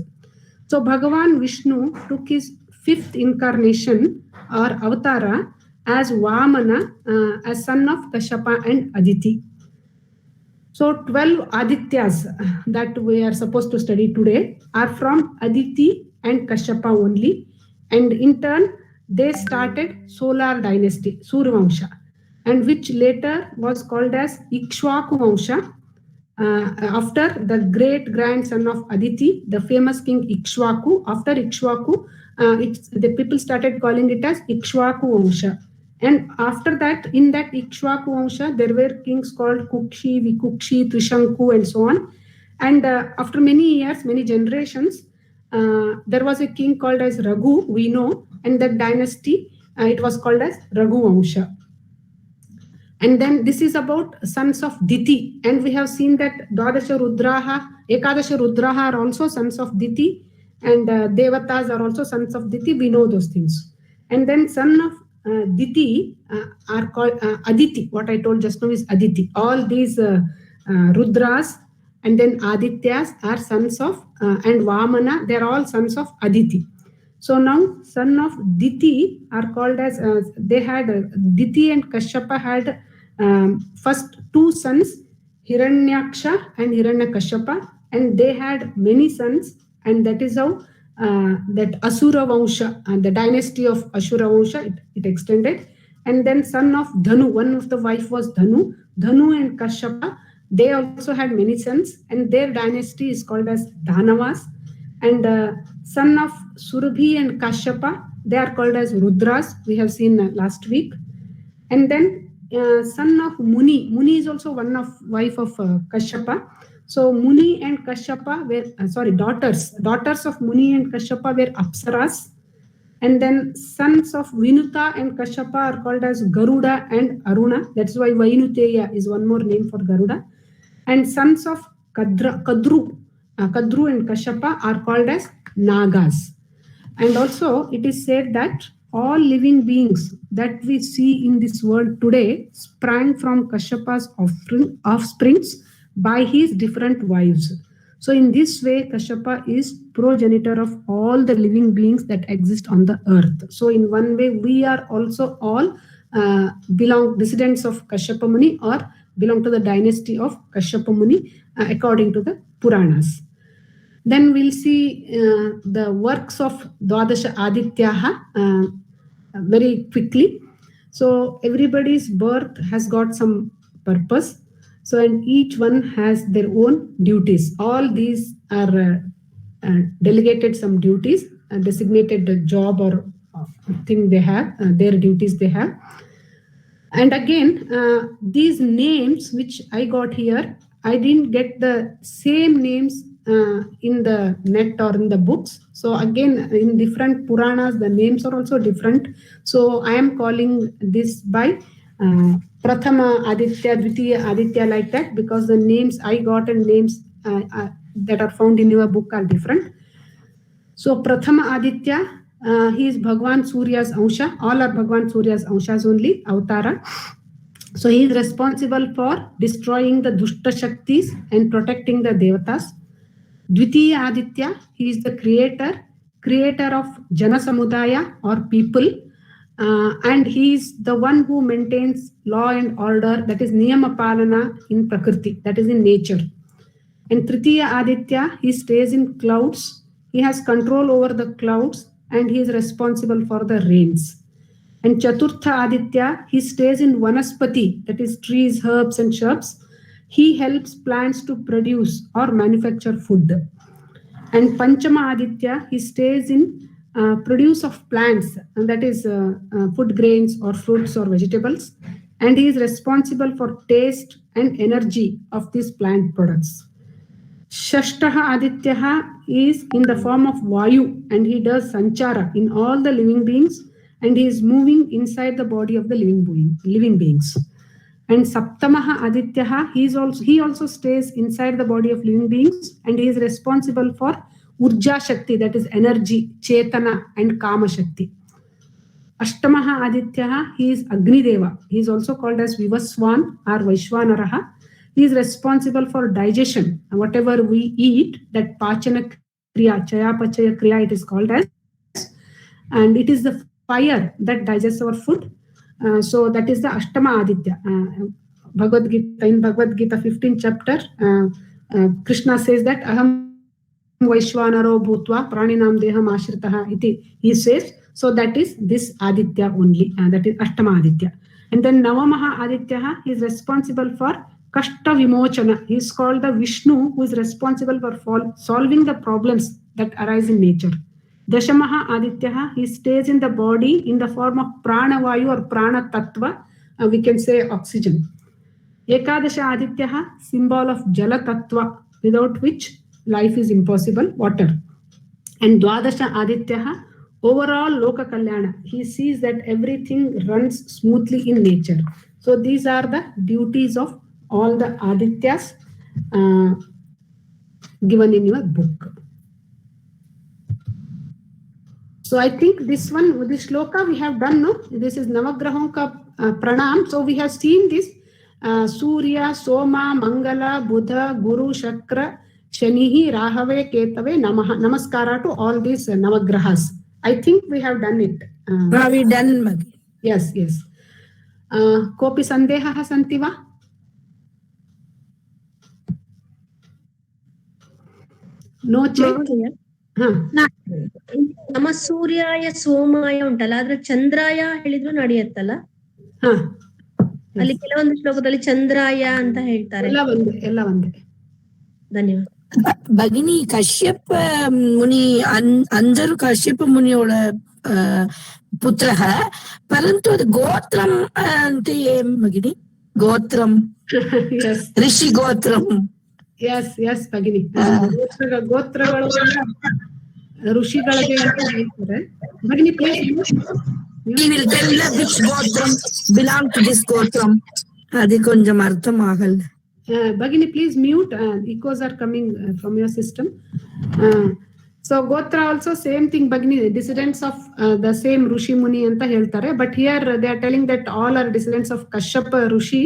So Bhagavan Vishnu took his 5th incarnation or avatara as Vamana, as son of Kashyapa and Aditi. So 12 Adityas that we are supposed to study today are from Aditi and Kashyapa only. And in turn, they started solar dynasty, Survamsha, and which later was called as Ikshvaku Vamsha, after the great grandson of Aditi, the famous king Ikshvaku. After Ikshvaku, the people started calling it as Ikshvaku Vamsha. And after that, in that Ikshvaku Vamsha, there were kings called Kukshi, Vikukshi, Trishanku, and so on. And after many years, many generations, there was a king called as Raghu, we know, and that dynasty, it was called as Raghu Vamsha. And then this is about sons of Diti. And we have seen that Dwadasha Rudraha, Ekadasha Rudraha are also sons of Diti. And Devatas are also sons of Diti. We know those things. And then son of Diti are called Aditi. What I told just now is Aditi. All these Rudras and then Adityas are sons of, and Vamana, they're all sons of Aditi. So now, son of Diti are called as, they had, Diti and Kashyapa had first 2 sons, Hiranyaksha and Hiranyakashyapa, and they had many sons, and that is how that Asura Vamsha, the dynasty of Asura Vamsha, it extended. And then son of Dhanu, one of the wife was Dhanu. Dhanu and Kashyapa, they also had many sons, and their dynasty is called as Dhanavas. And son of Surabhi and Kashyapa, they are called as Rudras. We have seen last week. And then son of Muni. Muni is also one of wife of Kashyapa. So Muni and Kashyapa were, daughters of Muni and Kashyapa were Apsaras. And then sons of Vinuta and Kashyapa are called as Garuda and Aruna. That's why Vainuteya is one more name for Garuda. And sons of Kadru and Kashyapa are called as Nagas. And also it is said that all living beings that we see in this world today sprang from Kashyapa's offsprings by his different wives. So in this way, Kashyapa is progenitor of all the living beings that exist on the earth. So in one way, we are also all descendants of Kashyapa Muni or belong to the dynasty of Kashyapa Muni according to the Puranas. Then we'll see the works of Dwadasha Adityaha very quickly. So everybody's birth has got some purpose. So and each one has their own duties. All these are delegated some duties, designated job or thing they have, their duties they have. And again, these names which I got here, I didn't get the same names in the net or in the books. So again, in different Puranas, the names are also different. So I am calling this by Prathama Aditya, Dvitiya Aditya, like that, because the names I got and names that are found in your book are different. So Prathama Aditya, he is Bhagwan Surya's Ansha. All are Bhagwan Surya's Anshas only, Avatara. So he is responsible for destroying the Dushta Shaktis and protecting the Devatas. Dvitiya Aditya, he is the creator of Jana Samudaya or people. And he is the one who maintains law and order, that is Niyama Palana in Prakriti, that is in nature. And Tritiya Aditya, he stays in clouds. He has control over the clouds and he is responsible for the rains. And Chaturtha Aditya, he stays in Vanaspati, that is trees, herbs and shrubs. He helps plants to produce or manufacture food. And Panchama Aditya, he stays in produce of plants, and that is food grains or fruits or vegetables. And he is responsible for taste and energy of these plant products. Shashtaha Adityaha is in the form of Vayu, and he does sanchara in all the living beings, and he is moving inside the body of the living beings. And Saptamaha Adityaha, he also stays inside the body of living beings, and he is responsible for Urja Shakti, that is energy, Chetana and Kama Shakti. Ashtamaha Adityaha, he is Agni Deva. He is also called as Vivaswan or Vaishwanaraha. He is responsible for digestion. Whatever we eat, that Pachana Kriya, Chaya Pachaya Kriya, it is called as. And it is the fire that digests our food. So that is the Ashtama Aditya. In Bhagavad Gita 15th chapter, Krishna says that Aham Vaishwanaro Bhutva Praninam Deham Ashritaha iti. He says, so that is this Aditya only, that is Ashtama Aditya. And then Navamaha Aditya, he is responsible for Kashta Vimochana. He is called the Vishnu, who is responsible for solving the problems that arise in nature. Dashamaha Aditya, he stays in the body in the form of Pranavayu or Prana Tattva, we can say oxygen. Ekadasha Aditya, symbol of Jala Tattva, without which life is impossible, water. And Dwadasha Aditya, overall Loka Kalyana, he sees that everything runs smoothly in nature. So these are the duties of all the Adityas given in your book. So I think this shloka we have done, no? This is Navagrahon ka pranam. So we have seen this Surya, Soma, Mangala, Buddha, Guru, Shakra, Shanihi, Rahave, Ketave, Namaskara to all these Navagrahas. I think we have done it. Have we done, Maggie? Yes, yes. Kopi Sandeha Santiva? No check? ನಮ್ಮ ಸೂರ್ಯಾಯ ಸೋಮಾಯ ಉಂಟಲ್ಲ, ಆದ್ರೆ ಚಂದ್ರಾಯ ಹೇಳಿದ್ರು ನಡೆಯತ್ತಲ್ಲ. ಅಲ್ಲಿ ಕೆಲವೊಂದು ಶ್ಲೋಕದಲ್ಲಿ ಚಂದ್ರಾಯ ಅಂತ ಹೇಳ್ತಾರೆ. ಎಲ್ಲ ಒಂದೇ. ಧನ್ಯವಾದ. ಭಗಿನಿ, ಕಶ್ಯಪ ಮುನಿ ಅಂದರು ಕಶ್ಯಪ ಮುನಿಯೋಳ ಪುತ್ರ, ಪರಂತು ಅದು ಗೋತ್ರಂ ಅಂತ ಭಗಿನಿ, ಗೋತ್ರಂ ಋಷಿ ಗೋತ್ರಂ. ಎಸ್ ಎಸ್ ಭಗಿನಿ, ಗೋತ್ರಗಳು ಋಷಿಗಳಿಗೆ ಅಂತ ಹೇಳ್ತಾರೆ. ಭಗಿನಿ please he will tell which gotram belong to this gotram. ಅದು ಕೊಂಚಂ ಅರ್ಥಮಾಗಲ್ಲ. Bhagini, please mute. Echoes are coming from your system. So Gotra also same thing, Bhagini, descendants of the same Rishi Muni anta heltare. But here they are telling that all are descendants of Kashyapa Rishi,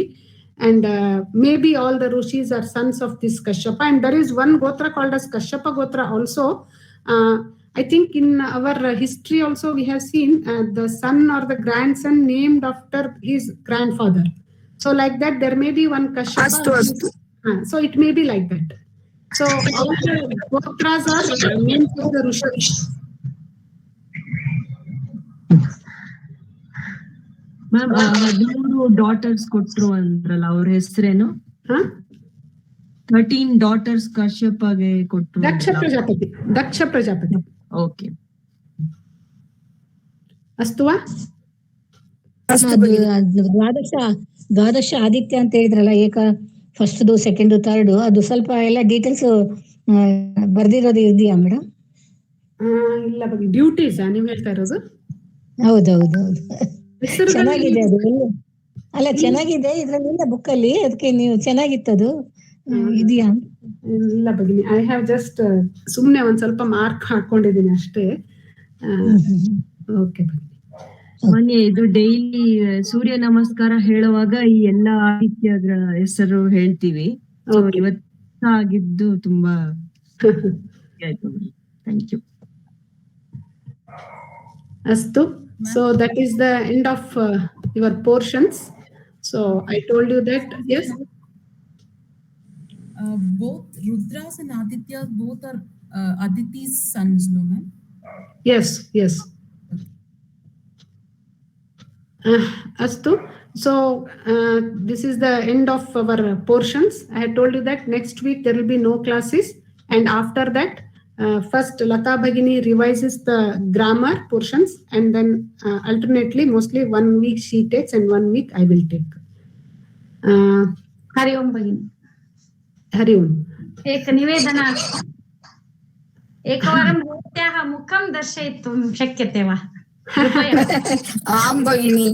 and maybe all the Rishis are sons of this Kashyapa. And there is one Gotra called as Kashyapa Gotra also. I think in our history also we have seen the son or the grandson named after his grandfather. So like that, there may be one Kashyapa. So it may be like that. So all the Gotras are names of the Rishis. Ma'am, 13 daughters ಕೊಟ್ರು ಅಂದ್ರಲ್ಲ, ಅವ್ರ ಹೆಸರೇನು? 13 daughters ಕಶ್ಯಪಗೆ ಕೊಟ್ರು. ದಕ್ಷ Prajapati. Okay, ಅಸ್ತುವಾ? ದ್ವಾದಶ ಆದಿತ್ಯ ಅಂತ ಹೇಳಿದ್ರಲ್ಲ, first second third, ಅದು ಸ್ವಲ್ಪ ಎಲ್ಲ ಡೀಟೇಲ್ಸ್ ಬರ್ದಿರೋದು ಇದೆಯಾ ಮೇಡಮ್? ಇಲ್ಲ ಬಗ್ಗೆ ಡ್ಯೂಟೀಸ್ ನೀವು ಹೇಳ್ತಾ ಇರೋದು? ಹೌದೌದು, ಚೆನ್ನಾಗಿದೆ ಅದು. ಅಲ್ಲ, ಚೆನ್ನಾಗಿದೆ ಇದ್ರಲ್ಲಿಲ್ಲ ಬುಕ್ ಅಲ್ಲಿ, ಅದಕ್ಕೆ ನೀವು ಚೆನ್ನಾಗಿತ್ತದು ಇದೆಯಾ? ಇಲ್ಲ ಭಗಿನಿ, ಐ ಹ್ಯಾವ್ ಜಸ್ಟ್ ಸುಮ್ನೆ ಒಂದ್ ಸ್ವಲ್ಪ ಮಾರ್ಕ್ ಹಾಕೊಂಡಿದ್ದೀನಿ ಅಷ್ಟೇ. ಓಕೆ ಭಗಿನಿ. ಮೊನ್ನೆ ಇದು ಡೈಲಿ ಸೂರ್ಯ ನಮಸ್ಕಾರ ಹೇಳುವಾಗ ಈ ಎಲ್ಲಾ ಆದಿತ್ಯಗಳ ಹೆಸರು ಹೇಳ್ತೀವಿ. ಇವತ್ತು ಆಗಿದ್ದು ತುಂಬಾ ಆಯ್ತು. Thank you. ಅಸ್ತು. So that is the end of your portions. So I told you that, yes. Both Rudras and Adityas, both are Aditi's sons, no ma'am? Yes, yes. Astu. So this is the end of our portions. I had told you that next week there will be no classes, and after that first Lata Bhagini revises the grammar portions, and then alternately, mostly 1 week she takes and 1 week I will take. Hari Om Bhagini. Hari Om. Ek nivedana. Ekvaram bhutyaha mukham darshayitum shakyate va. Am Bhagini.